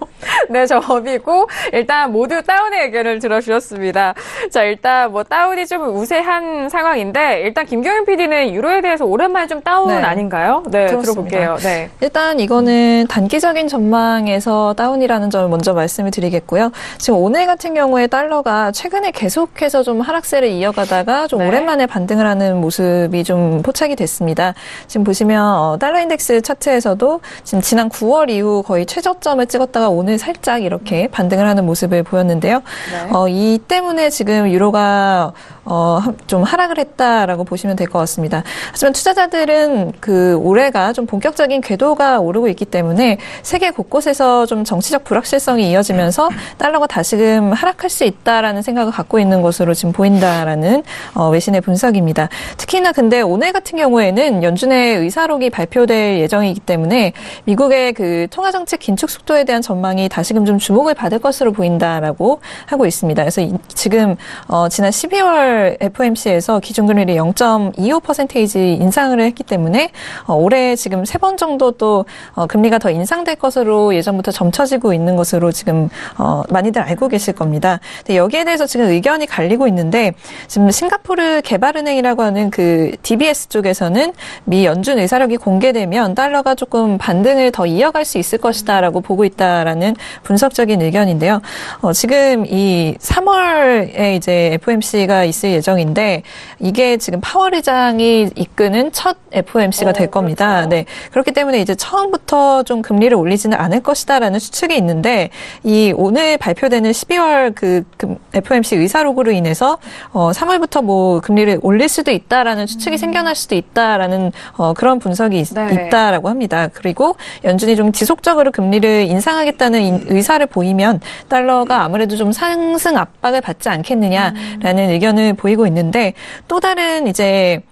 네, 저 업이고, 일단 모두 다운의 의견을 들어주셨습니다. 자, 일단 뭐 다운이 좀 우세한 상황인데, 일단 김경윤 PD는 유로에 대해서 오랜만에 좀 다운 네. 아닌가요? 네, 그렇습니다. 들어볼게요. 네. 일단 이거는 단기적인 전망에서 다운이라는 점을 먼저 말씀을 드리겠고요. 지금 오늘 같은 경우에 달러가 최근에 계속해서 좀 하락세를 이어가다가 좀 네. 오랜만에 반등을 하는 모습이 좀 포착이 됐습니다. 지금 보시면 달러 인덱스 차트에서도 지금 지난 9월 이후 거의 최저점을 찍었다가 오늘 살짝 이렇게 반등을 하는 모습을 보였는데요. 네. 이 때문에 지금 유로가 좀 하락을 했다라고 보시면 될 것 같습니다. 하지만 투자자들은 그 올해가 좀 본격적인 궤도가 오르고 있기 때문에 세계 곳곳에서 좀 정치적 불확실성이 이어지면서 달러가 다시금 하락할 수 있다라는 생각을 갖고 있는 것으로 지금 보인다라는 외신의 분석입니다. 특히나 근데 오늘 같은 경우에는 연준의 의사록이 발표될 예정이기 때문에 미국의 그 통화정책 긴축 속도에 대한 전망이 다시금 좀 주목을 받을 것으로 보인다라고 하고 있습니다. 그래서 지금 지난 12월 3월 FOMC에서 기준금리를 0.25% 인상을 했기 때문에 올해 지금 3번 정도 또 금리가 더 인상될 것으로 예전부터 점쳐지고 있는 것으로 지금 많이들 알고 계실 겁니다. 근데 여기에 대해서 지금 의견이 갈리고 있는데 지금 싱가포르 개발은행이라고 하는 그 DBS 쪽에서는 미 연준 의사록이 공개되면 달러가 조금 반등을 더 이어갈 수 있을 것이다라고 보고 있다라는 분석적인 의견인데요. 지금 이 3월에 이제 FOMC가 있을 예정인데 이게 지금 파월 의장이 이끄는 첫 FOMC가 될 겁니다. 그렇죠. 네. 그렇기 때문에 이제 처음부터 좀 금리를 올리지는 않을 것이다라는 추측이 있는데 이 오늘 발표되는 12월 그 FOMC 의사록으로 인해서 3월부터 뭐 금리를 올릴 수도 있다라는 추측이 생겨날 수도 있다라는 그런 분석이 네. 있다라고 합니다. 그리고 연준이 좀 지속적으로 금리를 인상하겠다는 의사를 보이면 달러가 아무래도 좀 상승 압박을 받지 않겠느냐라는 의견을 보이고 있는데 또 다른 이제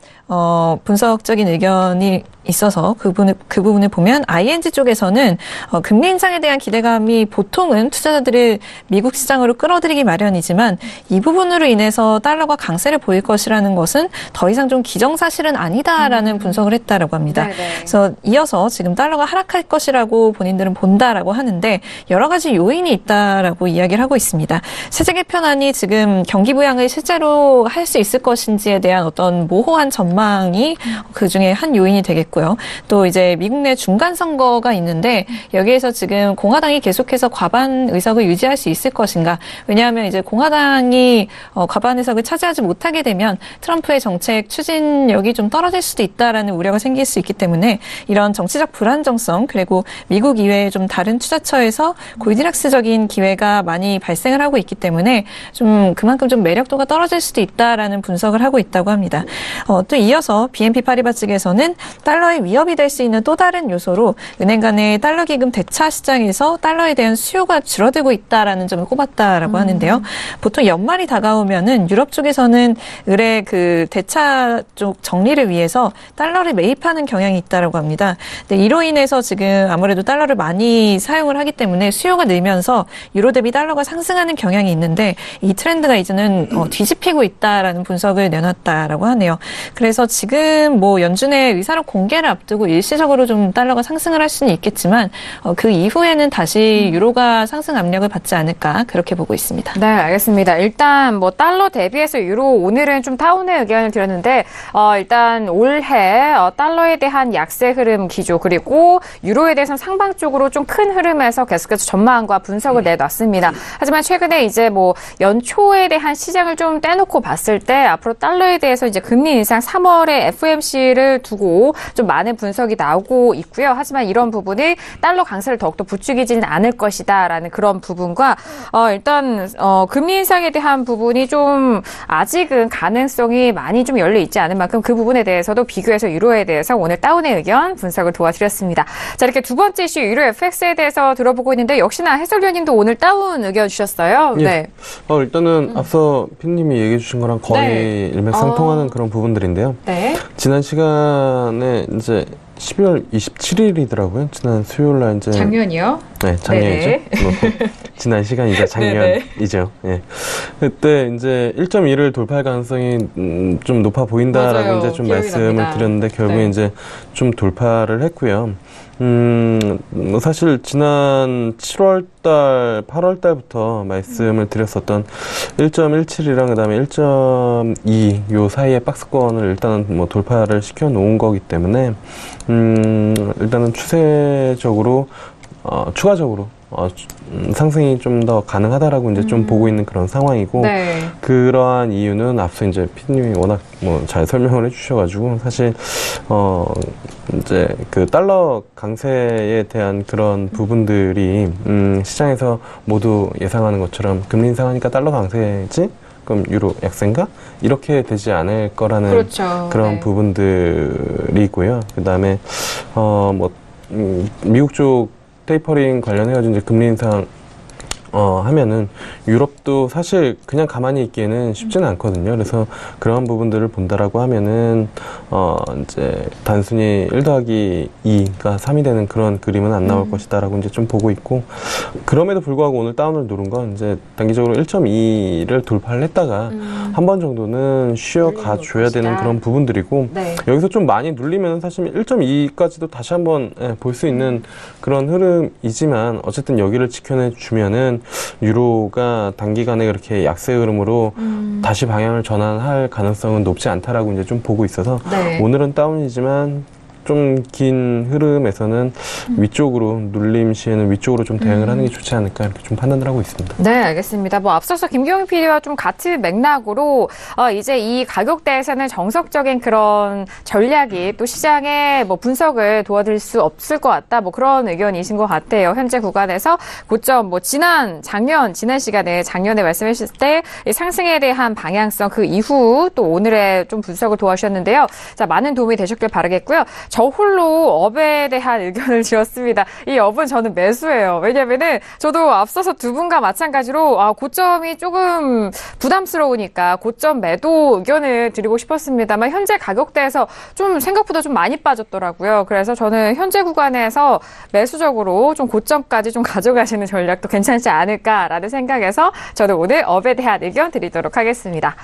분석적인 의견이 있어서 그 부분을 보면 ING 쪽에서는 금리 인상에 대한 기대감이 보통은 투자자들을 미국 시장으로 끌어들이기 마련이지만 이 부분으로 인해서 달러가 강세를 보일 것이라는 것은 더 이상 좀 기정사실은 아니다라는 분석을 했다라고 합니다. 네네. 그래서 이어서 지금 달러가 하락할 것이라고 본인들은 본다라고 하는데 여러 가지 요인이 있다라고 이야기를 하고 있습니다. 세제 개편안이 지금 경기 부양을 실제로 할 수 있을 것인지에 대한 어떤 모호한 전망이 그중에 한 요인이 되겠고요. 또 이제 미국 내 중간 선거가 있는데 여기에서 지금 공화당이 계속해서 과반 의석을 유지할 수 있을 것인가? 왜냐하면 이제 공화당이 과반 의석을 차지하지 못하게 되면 트럼프의 정책 추진력이 좀 떨어질 수도 있다라는 우려가 생길 수 있기 때문에 이런 정치적 불안정성 그리고 미국 이외의 좀 다른 투자처에서 골디락스적인 기회가 많이 발생을 하고 있기 때문에 좀 그만큼 좀 매력도가 떨어질 수도 있다라는 분석을 하고 있다고 합니다. 또 이어서 BNP 파리바 측에서는 달러의 위협이 될 수 있는 또 다른 요소로 은행 간의 달러 기금 대차 시장에서 달러에 대한 수요가 줄어들고 있다라는 점을 꼽았다라고 하는데요. 보통 연말이 다가오면은 유럽 쪽에서는 의뢰 그 대차 쪽 정리를 위해서 달러를 매입하는 경향이 있다라고 합니다. 근데 이로 인해서 지금 아무래도 달러를 많이 사용을 하기 때문에 수요가 늘면서 유로 대비 달러가 상승하는 경향이 있는데 이 트렌드가 이제는 뒤집히고 있다라는 분석을 내놨다라고 하네요. 그래서 지금 뭐 연준의 의사록 공개를 앞두고 일시적으로 좀 달러가 상승을 할 수는 있겠지만 그 이후에는 다시 유로가 상승 압력을 받지 않을까 그렇게 보고 있습니다. 네, 알겠습니다. 일단 뭐 달러 대비해서 유로 오늘은 좀 다운의 의견을 드렸는데 일단 올해 달러에 대한 약세 흐름 기조 그리고 유로에 대해서는 상방 쪽으로 좀 큰 흐름에서 계속해서 전망과 분석을 내놨습니다. 하지만 최근에 이제 뭐 연초에 대한 시장을 좀 떼놓고 봤을 때 앞으로 달러에 대해서 이제 금리 인상 3월에 FOMC를 두고 좀 많은 분석이 나오고 있고요. 하지만 이런 부분이 달러 강세를 더욱더 부추기지는 않을 것이다라는 그런 부분과 일단 금리 인상에 대한 부분이 좀 아직은 가능성이 많이 좀 열려 있지 않은 만큼 그 부분에 대해서도 비교해서 유로에 대해서 오늘 다운의 의견 분석을 도와드렸습니다. 자, 이렇게 두 번째 이슈 유로 FX에 대해서 들어보고 있는데 역시나 해설위원님도 오늘 다운 의견 주셨어요. 예. 네. 일단은 앞서 피디님이 얘기해 주신 거랑 거의 네. 일맥상통하는 그런 부분들인데요. 네. 지난 시간에 이제 12월 27일이더라고요. 지난 수요일 날 이제 작년이요? 네, 작년이죠. 뭐, 지난 시간이자 작년이죠. 예. 그때 이제 1.2를 돌파할 가능성이 좀 높아 보인다라고 맞아요. 이제 좀 기억이 말씀을 납니다. 드렸는데 결국에 네. 이제 좀 돌파를 했고요. 사실 지난 7월달, 8월달부터 말씀을 드렸었던 1.17이랑 그다음에 1.2 요 사이의 박스권을 일단은 뭐 돌파를 시켜 놓은 거기 때문에 일단은 추세적으로 추가적으로 상승이 좀 더 가능하다라고 이제 좀 보고 있는 그런 상황이고 네. 그러한 이유는 앞서 이제 피디님이 워낙 뭐 잘 설명을 해주셔가지고 사실 이제 그 달러 강세에 대한 그런 부분들이 시장에서 모두 예상하는 것처럼 금리 인상하니까 달러 강세지? 그럼 유로 약세인가? 이렇게 되지 않을 거라는 그렇죠. 그런 네. 부분들이 있고요. 그 다음에 미국 쪽 테이퍼링 관련해가지고 이제 금리 인상 하면은 유럽도 사실 그냥 가만히 있기에는 쉽지는 않거든요. 그래서 그런 부분들을 본다라고 하면은 이제 단순히 1 더하기 2가 3이 되는 그런 그림은 안 나올 것이다라고 이제 좀 보고 있고, 그럼에도 불구하고 오늘 다운을 누른 건 이제 단기적으로 1.2를 돌파를 했다가 한 번 정도는 쉬어가 줘야 되는 그런 부분들이고, 네. 여기서 좀 많이 눌리면 사실 1.2까지도 다시 한번 볼 수 있는 그런 흐름이지만, 어쨌든 여기를 지켜내 주면은 유로가 단기간에 그렇게 약세 흐름으로 다시 방향을 전환할 가능성은 높지 않다라고 이제 좀 보고 있어서 네. 오늘은 다운이지만 좀 긴 흐름에서는 위쪽으로, 눌림 시에는 위쪽으로 좀 대응을 하는 게 좋지 않을까, 이렇게 좀 판단을 하고 있습니다. 네, 알겠습니다. 뭐 앞서서 김경희 PD와 좀 같은 맥락으로 이제 이 가격대에서는 정석적인 그런 전략이 또 시장의 뭐 분석을 도와드릴 수 없을 것 같다, 뭐 그런 의견이신 것 같아요. 현재 구간에서 고점, 뭐 지난 시간에 작년에 말씀하셨을 때 이 상승에 대한 방향성, 그 이후 또 오늘의 좀 분석을 도와주셨는데요. 자, 많은 도움이 되셨길 바라겠고요. 저 홀로 업에 대한 의견을 지었습니다. 이 업은 저는 매수예요. 왜냐면은 저도 앞서서 두 분과 마찬가지로 고점이 조금 부담스러우니까 고점 매도 의견을 드리고 싶었습니다만, 현재 가격대에서 좀 생각보다 좀 많이 빠졌더라고요. 그래서 저는 현재 구간에서 매수적으로 좀 고점까지 좀 가져가시는 전략도 괜찮지 않을까라는 생각에서 저도 오늘 업에 대한 의견 드리도록 하겠습니다.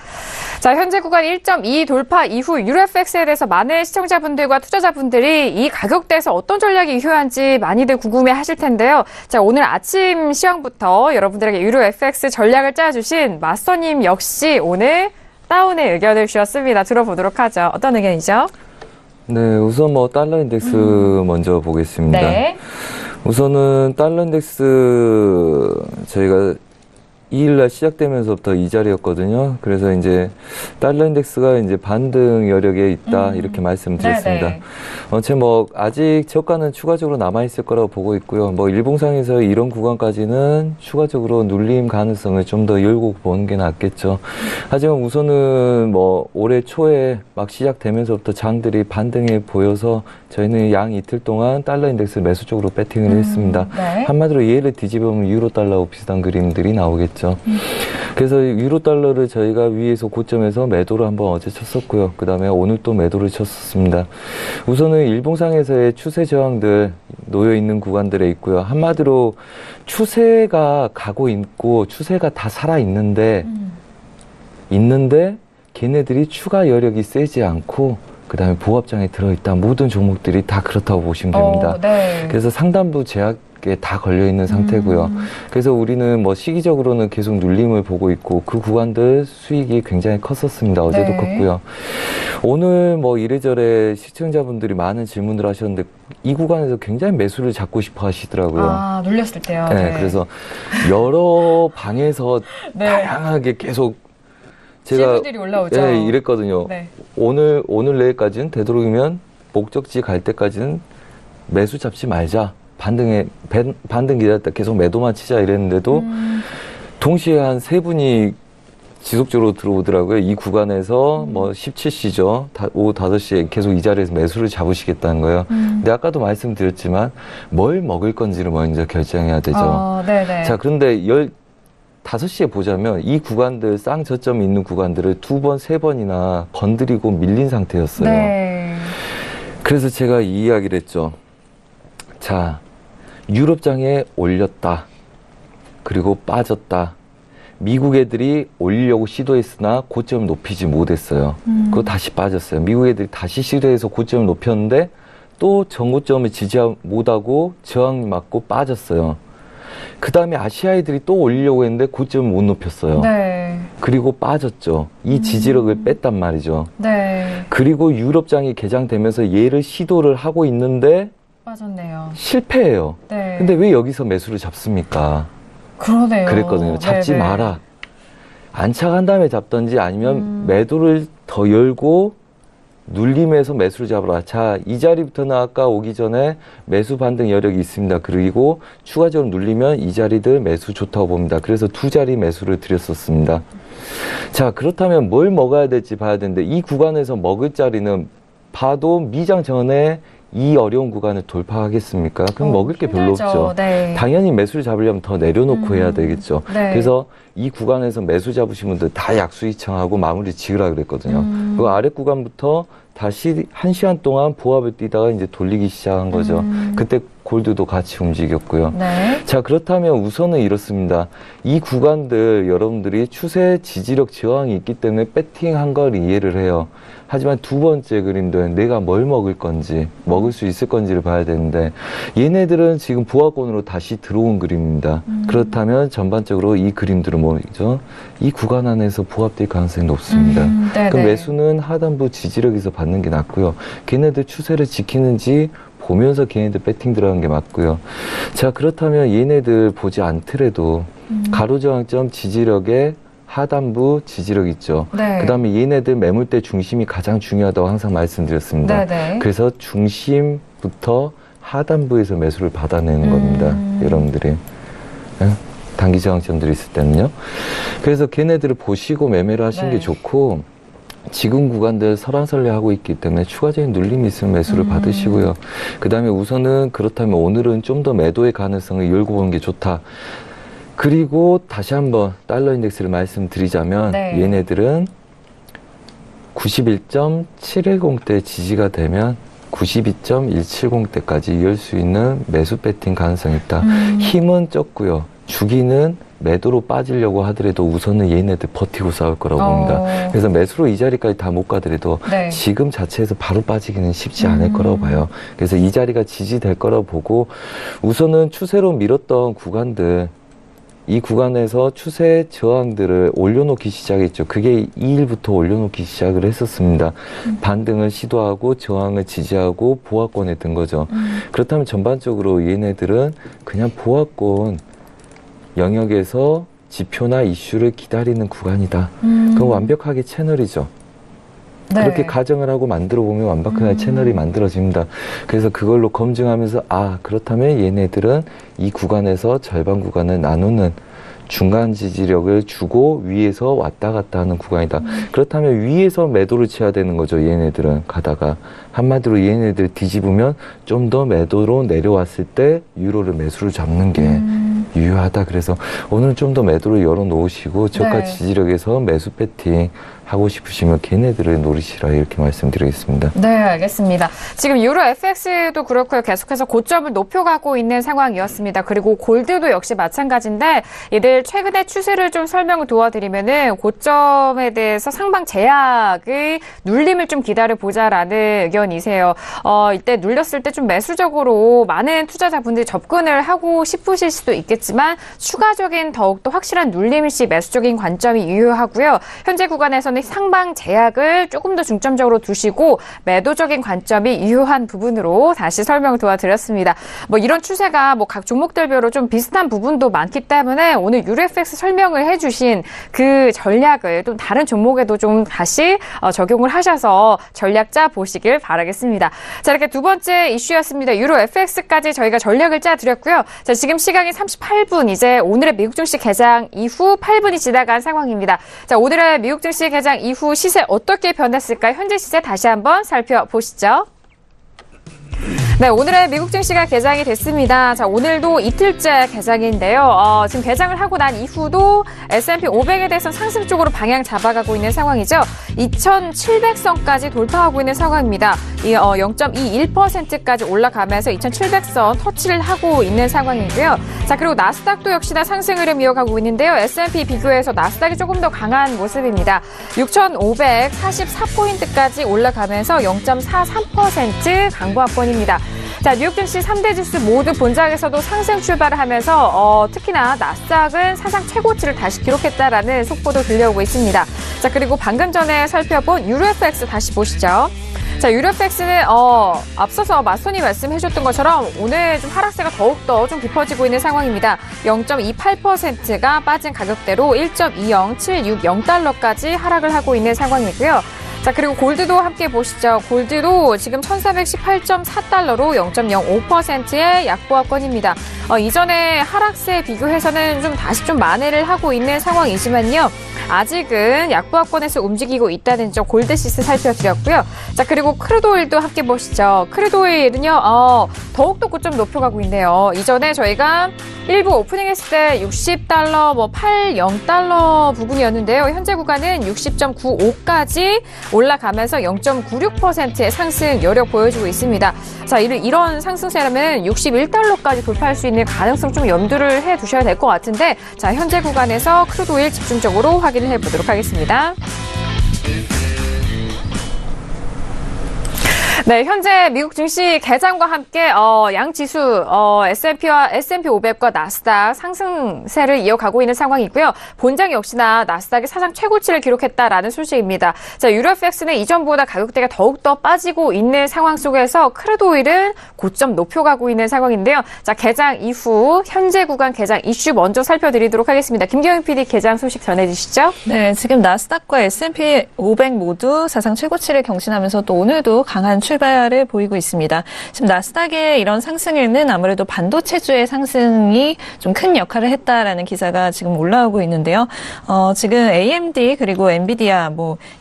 자, 현재 구간 1.2 돌파 이후 유로FX에 대해서 많은 시청자분들과 투자자분들이 이 가격대에서 어떤 전략이 유효한지 많이들 궁금해 하실 텐데요. 자, 오늘 아침 시황부터 여러분들에게 유로FX 전략을 짜주신 마스터님 역시 오늘 다운의 의견을 주셨습니다. 들어보도록 하죠. 어떤 의견이죠? 네, 우선 뭐 달러 인덱스 먼저 보겠습니다. 네. 우선은 달러 인덱스 저희가 2일날 시작되면서부터 이 자리였거든요. 그래서 이제 달러 인덱스가 이제 반등 여력에 있다, 이렇게 말씀드렸습니다. 제 뭐 아직 저가는 추가적으로 남아 있을 거라고 보고 있고요. 뭐 일봉상에서 이런 구간까지는 추가적으로 눌림 가능성을 좀 더 열고 보는 게 낫겠죠. 하지만 우선은 뭐 올해 초에 막 시작되면서부터 장들이 반등해 보여서 저희는 양 이틀 동안 달러 인덱스 매수 쪽으로 배팅을 했습니다. 네. 한마디로 얘를 뒤집으면 유로 달러하고 비슷한 그림들이 나오겠죠. 그래서 유로 달러를 저희가 위에서 고점에서 매도를 한번 어제 쳤었고요. 그 다음에 오늘 또 매도를 쳤었습니다. 우선은 일봉상에서의 추세 저항들 놓여 있는 구간들에 있고요. 한마디로 추세가 가고 있고 추세가 다 살아 있는데 걔네들이 추가 여력이 세지 않고 그 다음에 보합장에 들어있다. 모든 종목들이 다 그렇다고 보시면 됩니다. 네. 그래서 상단부 제약에 다 걸려있는 상태고요. 그래서 우리는 뭐 시기적으로는 계속 눌림을 보고 있고 그 구간들 수익이 굉장히 컸었습니다. 어제도 네. 컸고요. 오늘 뭐 이래저래 시청자분들이 많은 질문을 하셨는데 이 구간에서 굉장히 매수를 잡고 싶어 하시더라고요. 눌렸을 때요. 네, 그래서 여러 방에서 네. 다양하게 계속 제가 질문들이 올라오죠. 네, 이랬거든요. 네. 오늘 내일까지는 되도록이면 목적지 갈 때까지는 매수 잡지 말자. 반등 기다렸다 계속 매도만 치자 이랬는데도 동시에 한 세 분이 지속적으로 들어오더라고요. 이 구간에서 뭐 17시죠. 오후 5시에 계속 이 자리에서 매수를 잡으시겠다는 거예요. 근데 아까도 말씀드렸지만 뭘 먹을 건지를 먼저 결정해야 되죠. 네네. 자, 그런데 5시에 보자면 이 구간들, 쌍저점이 있는 구간들을 2번, 3번이나 건드리고 밀린 상태였어요. 네. 그래서 제가 이 이야기를 했죠. 자, 유럽장에 올렸다. 그리고 빠졌다. 미국 애들이 올리려고 시도했으나 고점을 높이지 못했어요. 그거 다시 빠졌어요. 미국 애들이 다시 시도해서 고점을 높였는데 또 전고점을 지지 못하고 저항 맞고 빠졌어요. 그 다음에 아시아 애들이 또 올리려고 했는데 고점을 못 높였어요. 네. 그리고 빠졌죠. 이 지지력을 뺐단 말이죠. 네. 그리고 유럽장이 개장되면서 얘를 시도를 하고 있는데 빠졌네요. 실패해요. 네. 근데 왜 여기서 매수를 잡습니까? 그러네요. 그랬거든요. 잡지 네네. 마라. 안착한 다음에 잡던지 아니면 매도를 더 열고 눌림에서 매수를 잡아라. 자, 이 자리부터는 아까 오기 전에 매수 반등 여력이 있습니다. 그리고 추가적으로 눌리면 이 자리들 매수 좋다고 봅니다. 그래서 2자리 매수를 드렸었습니다. 자, 그렇다면 뭘 먹어야 될지 봐야 되는데 이 구간에서 먹을 자리는 봐도 미장 전에 이 어려운 구간을 돌파하겠습니까? 그럼 먹을 게 별로 힘들죠. 없죠. 네. 당연히 매수를 잡으려면 더 내려놓고 해야 되겠죠. 네. 그래서 이 구간에서 매수 잡으신 분들 다 약수이청하고 마무리 지으라 그랬거든요. 그 아래 구간부터 다시 1시간 동안 보합을 뛰다가 이제 돌리기 시작한 거죠. 그때 골드도 같이 움직였고요. 네. 자, 그렇다면 우선은 이렇습니다. 이 구간들 여러분들이 추세 지지력 저항이 있기 때문에 배팅한 걸 이해를 해요. 하지만 두 번째 그림도 내가 뭘 먹을 건지, 먹을 수 있을 건지를 봐야 되는데 얘네들은 지금 보합권으로 다시 들어온 그림입니다. 그렇다면 전반적으로 이 그림들은 뭐죠? 이 구간 안에서 보합될 가능성이 높습니다. 그 매수는 하단부 지지력에서 받는 게 낫고요. 걔네들 추세를 지키는지 보면서 걔네들 배팅 들어가는 게 맞고요. 자, 그렇다면 얘네들 보지 않더라도 가로저항점 지지력에 하단부 지지력 있죠. 네. 그 다음에 얘네들 매물대 중심이 가장 중요하다고 항상 말씀드렸습니다. 네네. 그래서 중심부터 하단부에서 매수를 받아내는 겁니다. 여러분들이. 예? 단기 저항점들이 있을 때는요. 그래서 걔네들을 보시고 매매를 하시는 게 좋고 지금 구간들 설왕설래하고 있기 때문에 추가적인 눌림이 있으면 매수를 받으시고요. 그 다음에 우선은 그렇다면 오늘은 좀 더 매도의 가능성을 열고 보는 게 좋다. 그리고 다시 한번 달러 인덱스를 말씀드리자면 네. 얘네들은 91.710대 지지가 되면 92.170대까지 이을 수 있는 매수 배팅 가능성이 있다. 힘은 적고요. 주기는 매도로 빠지려고 하더라도 우선은 얘네들 버티고 싸울 거라고 봅니다. 그래서 매수로 이 자리까지 다 못 가더라도 네. 지금 자체에서 바로 빠지기는 쉽지 않을 거라고 봐요. 그래서 이 자리가 지지될 거라고 보고 우선은 추세로 밀었던 구간들 이 구간에서 추세 저항들을 올려놓기 시작했죠. 그게 2일부터 올려놓기 시작을 했었습니다. 반등을 시도하고 저항을 지지하고 보합권에 든 거죠. 그렇다면 전반적으로 얘네들은 그냥 보합권 영역에서 지표나 이슈를 기다리는 구간이다. 그건 완벽하게 채널이죠. 네. 그렇게 가정을 하고 만들어 보면 완벽한 채널이 만들어집니다. 그래서 그걸로 검증하면서 아 그렇다면 얘네들은 이 구간에서 절반 구간을 나누는 중간 지지력을 주고 위에서 왔다 갔다 하는 구간이다. 그렇다면 위에서 매도를 쳐야 되는 거죠. 얘네들은 가다가 한마디로 얘네들 뒤집으면 좀 더 매도로 내려왔을 때 유로를 매수를 잡는 게 유효하다. 그래서 오늘 좀 더 매도를 열어놓으시고 저가 네. 지지력에서 매수 배팅 하고 싶으시면 걔네들을 노리시라 이렇게 말씀드리겠습니다. 네, 알겠습니다. 지금 유로 FX도 그렇고요. 계속해서 고점을 높여가고 있는 상황이었습니다. 그리고 골드도 역시 마찬가지인데 이들 최근의 추세를 좀 설명을 도와드리면은 고점에 대해서 상방 제약의 눌림을 좀 기다려보자라는 의견이세요. 이때 눌렸을 때 좀 매수적으로 많은 투자자분들이 접근을 하고 싶으실 수도 있겠지만 추가적인 더욱더 확실한 눌림 시 매수적인 관점이 유효하고요. 현재 구간에서는 상방 제약을 조금 더 중점적으로 두시고 매도적인 관점이 유효한 부분으로 다시 설명을 도와드렸습니다. 뭐 이런 추세가 뭐 각 종목들별로 좀 비슷한 부분도 많기 때문에 오늘 유로FX 설명을 해주신 그 전략을 또 다른 종목에도 좀 다시 적용을 하셔서 전략 짜 보시길 바라겠습니다. 자, 이렇게 두 번째 이슈였습니다. 유로FX까지 저희가 전략을 짜 드렸고요. 자, 지금 시간이 38분, 이제 오늘의 미국 증시 개장 이후 8분이 지나간 상황입니다. 자, 오늘의 미국 증시 개장 이후 시세 어떻게 변했을까요? 현재 시세 다시 한번 살펴보시죠. 네, 오늘의 미국 증시가 개장이 됐습니다. 자, 오늘도 이틀째 개장인데요. 지금 개장을 하고 난 이후도 S&P 500에 대해서 상승 쪽으로 방향 잡아가고 있는 상황이죠. 2,700선까지 돌파하고 있는 상황입니다. 0.21%까지 올라가면서 2,700선 터치를 하고 있는 상황이고요. 자, 그리고 나스닥도 역시나 상승 흐름 이어가고 있는데요. S&P 비교해서 나스닥이 조금 더 강한 모습입니다. 6,544포인트까지 올라가면서 0.43% 강보합권입니다. 자, 뉴욕 증시 3대 지수 모두 본장에서도 상승 출발을 하면서 특히나 나스닥은 사상 최고치를 다시 기록했다라는 속보도 들려오고 있습니다. 자, 그리고 방금 전에 살펴본 유로FX 다시 보시죠. 자, 유로FX는 앞서서 마스톤이 말씀해 주셨던 것처럼 오늘 좀 하락세가 더욱더 좀 깊어지고 있는 상황입니다. 0.28%가 빠진 가격대로 1.20760달러까지 하락을 하고 있는 상황이고요. 자, 그리고 골드도 함께 보시죠. 골드도 지금 1,418.4달러로 0.05%의 약보합권입니다. 이전에 하락세에 비교해서는 좀 다시 좀 만회를 하고 있는 상황이지만요. 아직은 약보합권에서 움직이고 있다는 점 골드시스 살펴드렸고요. 자, 그리고 크루드오일도 함께 보시죠. 크루드오일은요, 더욱더 고점 높여가고 있네요. 이전에 저희가 일부 오프닝했을 때 60달러, 80달러 부근이었는데요. 현재 구간은 60.95까지 올라가면서 0.96%의 상승 여력 보여주고 있습니다. 자, 이런 상승세라면 61달러까지 돌파할 수 있는 가능성 좀 염두를 해 두셔야 될 것 같은데, 자, 현재 구간에서 크루드오일 집중적으로 확인을 해보도록 하겠습니다. 네, 현재 미국 증시 개장과 함께 양 지수 S&P와 S&P 500과 나스닥 상승세를 이어가고 있는 상황이고요. 본장 역시나 나스닥이 사상 최고치를 기록했다라는 소식입니다. 자, 유로팩스는 이전보다 가격대가 더욱더 빠지고 있는 상황 속에서 크루드오일은 고점 높여가고 있는 상황인데요. 자, 개장 이후 현재 구간 개장 이슈 먼저 살펴드리도록 하겠습니다. 김경영 PD 개장 소식 전해주시죠. 네, 지금 나스닥과 S&P 500 모두 사상 최고치를 경신하면서 또 오늘도 강한 출발을 보이고 있습니다. 지금 나스닥의 이런 상승에는 아무래도 반도체주의 상승이 좀 큰 역할을 했다라는 기사가 지금 올라오고 있는데요. 지금 AMD 그리고 엔비디아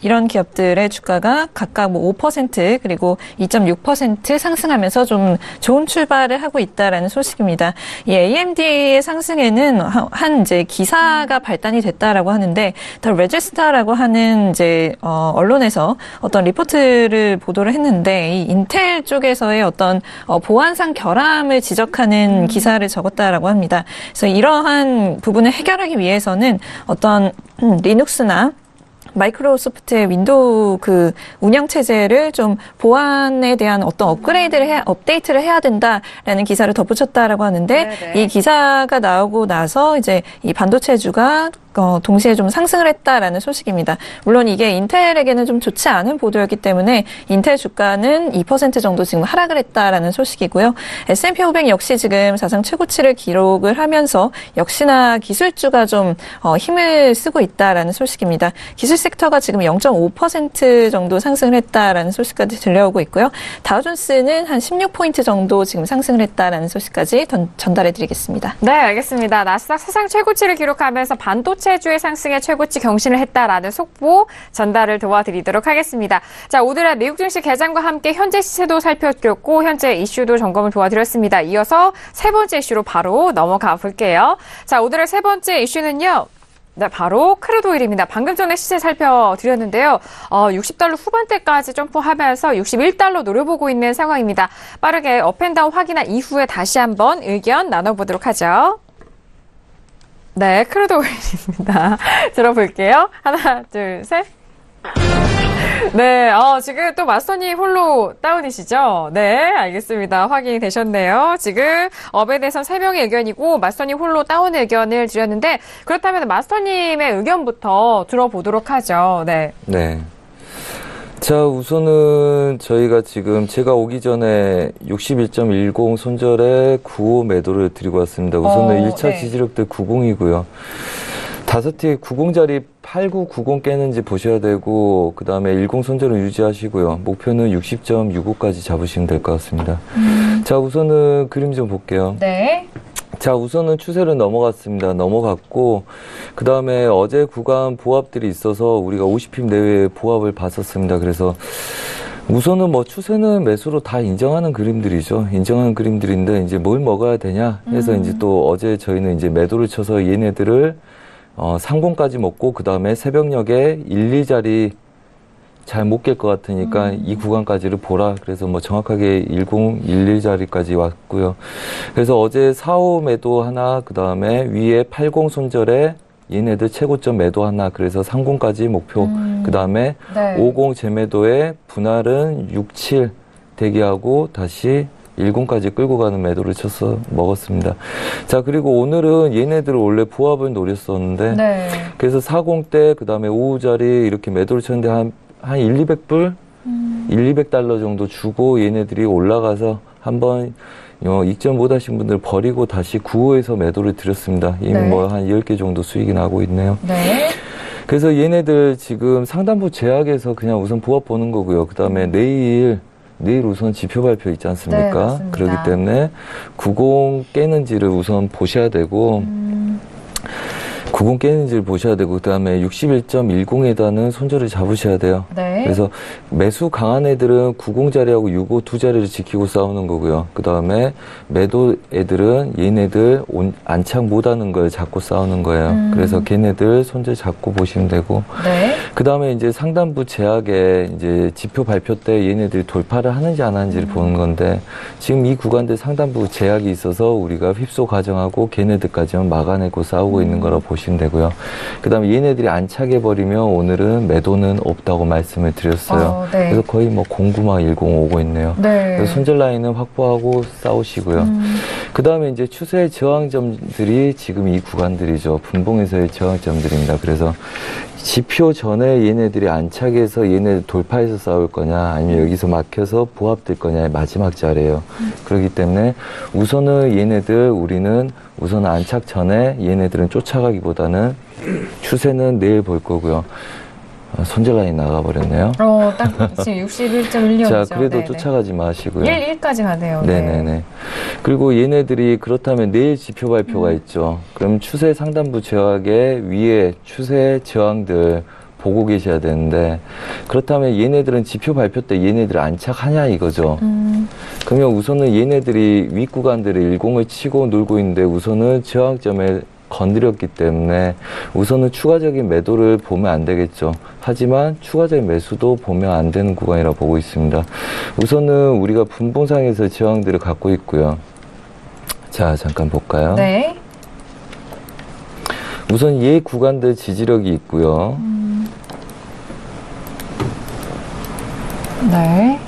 이런 기업들의 주가가 각각 5% 그리고 2.6% 상승하면서 좀 좋은 출발을 하고 있다라는 소식입니다. 이 AMD의 상승에는 한 이제 기사가 발단이 됐다라고 하는데, 더 레지스터라고 하는 이제 언론에서 어떤 리포트를 보도를 했는데, 이 인텔 쪽에서의 어떤 보안상 결함을 지적하는 기사를 적었다라고 합니다. 그래서 이러한 부분을 해결하기 위해서는 어떤 리눅스나 마이크로소프트의 윈도우 운영 체제를 좀 보안에 대한 어떤 업데이트를 해야 된다라는 기사를 덧붙였다라고 하는데, 네네. 이 기사가 나오고 나서 이제 이 반도체주가 동시에 좀 상승을 했다라는 소식입니다. 물론 이게 인텔에게는 좀 좋지 않은 보도였기 때문에 인텔 주가는 2% 정도 지금 하락을 했다라는 소식이고요. S&P 500 역시 지금 사상 최고치를 기록을 하면서 역시나 기술주가 좀 힘을 쓰고 있다라는 소식입니다. 기술 섹터가 지금 0.5% 정도 상승을 했다라는 소식까지 들려오고 있고요. 다우존스는 한 16포인트 정도 지금 상승을 했다라는 소식까지 전달해드리겠습니다. 네, 알겠습니다. 나스닥 사상 최고치를 기록하면서 반도체주의 상승에 최고치 경신을 했다라는 속보 전달을 도와드리도록 하겠습니다. 자, 오늘의 미국 증시 개장과 함께 현재 시세도 살펴드렸고 현재 이슈도 점검을 도와드렸습니다. 이어서 세 번째 이슈로 바로 넘어가 볼게요. 자, 오늘의 세 번째 이슈는요. 네, 바로 크루드오일입니다. 방금 전에 시세 살펴드렸는데요. 60달러 후반대까지 점프하면서 61달러 노려보고 있는 상황입니다. 빠르게 업앤다운 확인한 이후에 다시 한번 의견 나눠보도록 하죠. 네, 크루드오일입니다. 들어볼게요. 하나, 둘, 셋. 네, 지금 또 마스터님 홀로 다운이시죠? 네, 알겠습니다. 확인이 되셨네요. 지금 업에 대해서 3명의 의견이고 마스터님 홀로 다운 의견을 드렸는데, 그렇다면 마스터님의 의견부터 들어보도록 하죠. 네. 네. 자, 우선은 저희가 지금 제가 오기 전에 61.10 손절에 95 매도를 드리고 왔습니다. 우선은 1차 네. 지지력대 90이고요. 5티 90자리 8990 깨는지 보셔야 되고, 그 다음에 10 손절은 유지하시고요. 목표는 60.65까지 잡으시면 될 것 같습니다. 자, 우선은 그림 좀 볼게요. 네. 자, 우선은 추세를 넘어갔고, 그 다음에 어제 구간 보합들이 있어서 우리가 50핍 내외의 보합을 봤었습니다. 그래서 우선은 추세는 매수로 다 인정하는 그림들이죠. 인정하는 그림들인데, 이제 뭘 먹어야 되냐 해서 이제 또 어제 저희는 이제 매도를 쳐서 얘네들을 상공까지 먹고, 그 다음에 새벽녘에 1, 2자리 잘 못 깰 것 같으니까 이 구간까지를 보라. 그래서 정확하게 10, 1, 2자리까지 왔고요. 그래서 어제 4, 5 매도 하나, 그 다음에 위에 80 손절에 얘네들 최고점 매도 하나, 그래서 상공까지 목표. 그 다음에 네. 50 재매도에 분할은 6, 7 대기하고 다시 10까지 끌고 가는 매도를 쳐서 먹었습니다. 자, 그리고 오늘은 얘네들을 원래 보합을 노렸었는데, 네. 그래서 40 대, 그 다음에 5자리 이렇게 매도를 쳤는데 한 1, 200불? 1, 200달러 정도 주고 얘네들이 올라가서 한번 익점 못 하신 분들 버리고 다시 95에서 매도를 드렸습니다. 이미 네. 한 10개 정도 수익이 나고 있네요. 네. 그래서 얘네들 지금 상단부 제약에서 그냥 우선 보합 보는 거고요. 그 다음에 내일 우선 지표 발표 있지 않습니까? 네, 맞습니다. 그렇기 때문에 90 깨는지를 우선 보셔야 되고, 90 깨는지를 보셔야 되고 그다음에 61.10에다는 손절을 잡으셔야 돼요. 네. 그래서 매수 강한 애들은 90 자리하고 65 두 자리를 지키고 싸우는 거고요. 그다음에 매도 애들은 얘네들 안착 못하는 걸 잡고 싸우는 거예요. 그래서 걔네들 손절 잡고 보시면 되고. 네. 그다음에 이제 상단부 제약에 이제 지표 발표 때 얘네들이 돌파를 하는지 안 하는지를 보는 건데 지금 이 구간들 상단부 제약이 있어서 우리가 휩소 가정하고 걔네들까지만 막아내고 싸우고 있는 거라 보시면 되고요. 그다음에 얘네들이 안착해 버리면 오늘은 매도는 없다고 말씀을 드렸어요. 네. 그래서 거의 뭐 0910 오고 있네요. 네. 그래서 손절 라인은 확보하고 싸우시고요. 그다음에 이제 추세 저항점들이 지금 이 구간들이죠. 분봉에서의 저항점들입니다. 그래서 지표 전에 얘네들이 안착해서 얘네들 돌파해서 싸울 거냐 아니면 여기서 막혀서 부합될 거냐의 마지막 자리예요. 그렇기 때문에 우선은 얘네들 우리는 우선 안착 전에 얘네들은 쫓아가기보다는 추세는 내일 볼 거고요. 손절 라인 나가버렸네요. 딱 지금 61.16이죠. 자, 그래도 쫓아가지 마시고요. 1까지 가네요. 네네네. 그리고 얘네들이 그렇다면 내일 지표 발표가 있죠. 그럼 추세 상단부 저항의 위에 추세 저항들 보고 계셔야 되는데 그렇다면 얘네들은 지표 발표 때 얘네들 안착하냐 이거죠. 그러면 우선은 얘네들이 윗구간들을 10을 치고 놀고 있는데 우선은 저항점에 건드렸기 때문에 우선은 추가적인 매도를 보면 안 되겠죠. 하지만 추가적인 매수도 보면 안 되는 구간이라 보고 있습니다. 우선은 우리가 분봉상에서 저항들을 갖고 있고요. 자, 잠깐 볼까요? 네. 우선 얘 구간들 지지력이 있고요. 네.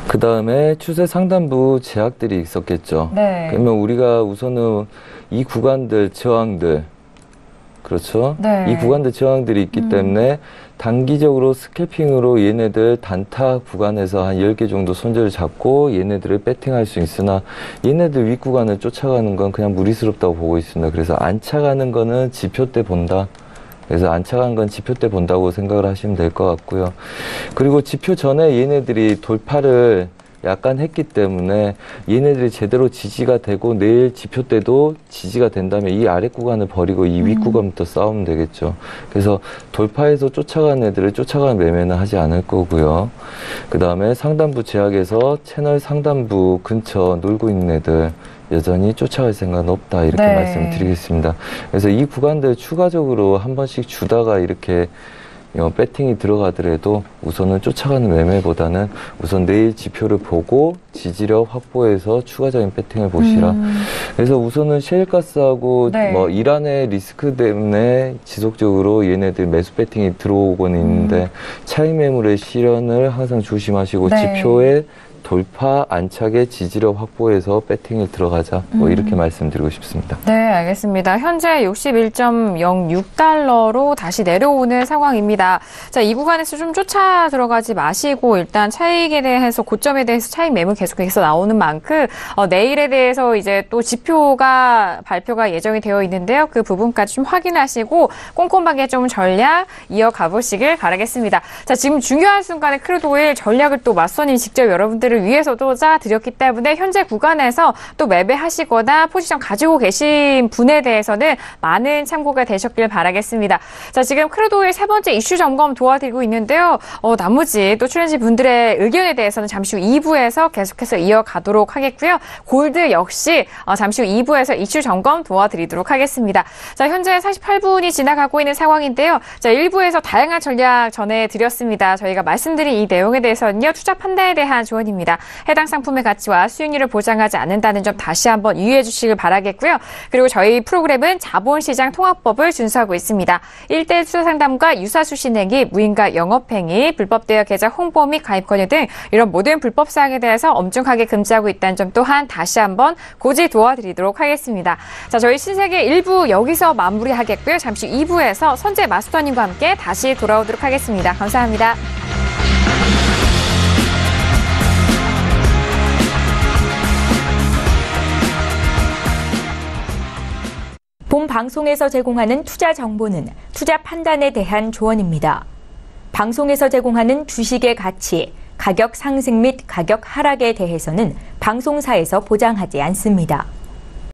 그 다음에 추세 상단부 제약들이 있었겠죠. 네. 그러면 우리가 우선은 이 구간들 저항들 그렇죠. 네. 이 구간들 저항들이 있기 때문에 단기적으로 스캘핑으로 얘네들 단타 구간에서 한 10개 정도 손절을 잡고 얘네들을 배팅할 수 있으나 얘네들 윗구간을 쫓아가는 건 그냥 무리스럽다고 보고 있습니다. 그래서 안착하는 거는 지표 때 본다. 그래서 안착한 건 지표 때 본다고 생각을 하시면 될 것 같고요. 그리고 지표 전에 얘네들이 돌파를 약간 했기 때문에 얘네들이 제대로 지지가 되고 내일 지표 때도 지지가 된다면 이 아래 구간을 버리고 이 윗 구간부터 싸우면 되겠죠. 그래서 돌파해서 쫓아가는 애들을 쫓아가는 매매는 하지 않을 거고요. 그 다음에 상단부 제약에서 채널 상단부 근처 놀고 있는 애들 여전히 쫓아갈 생각은 없다 이렇게 네. 말씀드리겠습니다. 그래서 이 구간들 추가적으로 한 번씩 주다가 이렇게 배팅이 들어가더라도 우선은 쫓아가는 매매보다는 우선 내일 지표를 보고 지지력 확보해서 추가적인 배팅을 보시라. 그래서 우선은 셰일가스하고 네. 뭐 이란의 리스크 때문에 지속적으로 얘네들 매수 배팅이 들어오고는 있는데 차익 매물의 실현을 항상 조심하시고 네. 지표에 돌파 안착의 지지력 확보해서 배팅을 들어가자 뭐 이렇게 말씀드리고 싶습니다. 네, 알겠습니다. 현재 61.06달러로 다시 내려오는 상황입니다. 자, 이 구간에서 좀 쫓아 들어가지 마시고 일단 차익에 대해서 고점에 대해서 차익 매물 계속해서 나오는 만큼 내일에 대해서 이제 또 지표가 발표가 예정이 되어 있는데요. 그 부분까지 좀 확인하시고 꼼꼼하게 좀 전략 이어가 보시길 바라겠습니다. 자, 지금 중요한 순간에 크루드 오일 전략을 또 마스터님이 직접 여러분들을 위해서도 짜드렸기 때문에 현재 구간에서 또 매매하시거나 포지션 가지고 계신 분에 대해서는 많은 참고가 되셨길 바라겠습니다. 자, 지금 크루드 오일 세 번째 이슈 점검 도와드리고 있는데요. 나머지 또 출연진 분들의 의견에 대해서는 잠시 후 2부에서 계속해서 이어가도록 하겠고요. 골드 역시 잠시 후 2부에서 이슈 점검 도와드리도록 하겠습니다. 자, 현재 48분이 지나가고 있는 상황인데요. 자, 1부에서 다양한 전략 전해드렸습니다. 저희가 말씀드린 이 내용에 대해서는요. 투자 판단에 대한 조언입니다. 해당 상품의 가치와 수익률을 보장하지 않는다는 점 다시 한번 유의해 주시길 바라겠고요. 그리고 저희 프로그램은 자본시장 통합법을 준수하고 있습니다. 1대1 투자 상담과 유사수 신행이 무인가 영업행위, 불법 대여 계좌 홍보 및 가입 권유 등 이런 모든 불법 사항에 대해서 엄중하게 금지하고 있다는 점 또한 다시 한번 고지 도와드리도록 하겠습니다. 자, 저희 신세계 1부 여기서 마무리하겠고요. 잠시 2부에서 선재 마스터님과 함께 다시 돌아오도록 하겠습니다. 감사합니다. 본 방송에서 제공하는 투자 정보는 투자 판단에 대한 조언입니다. 방송에서 제공하는 주식의 가치, 가격 상승 및 가격 하락에 대해서는 방송사에서 보장하지 않습니다.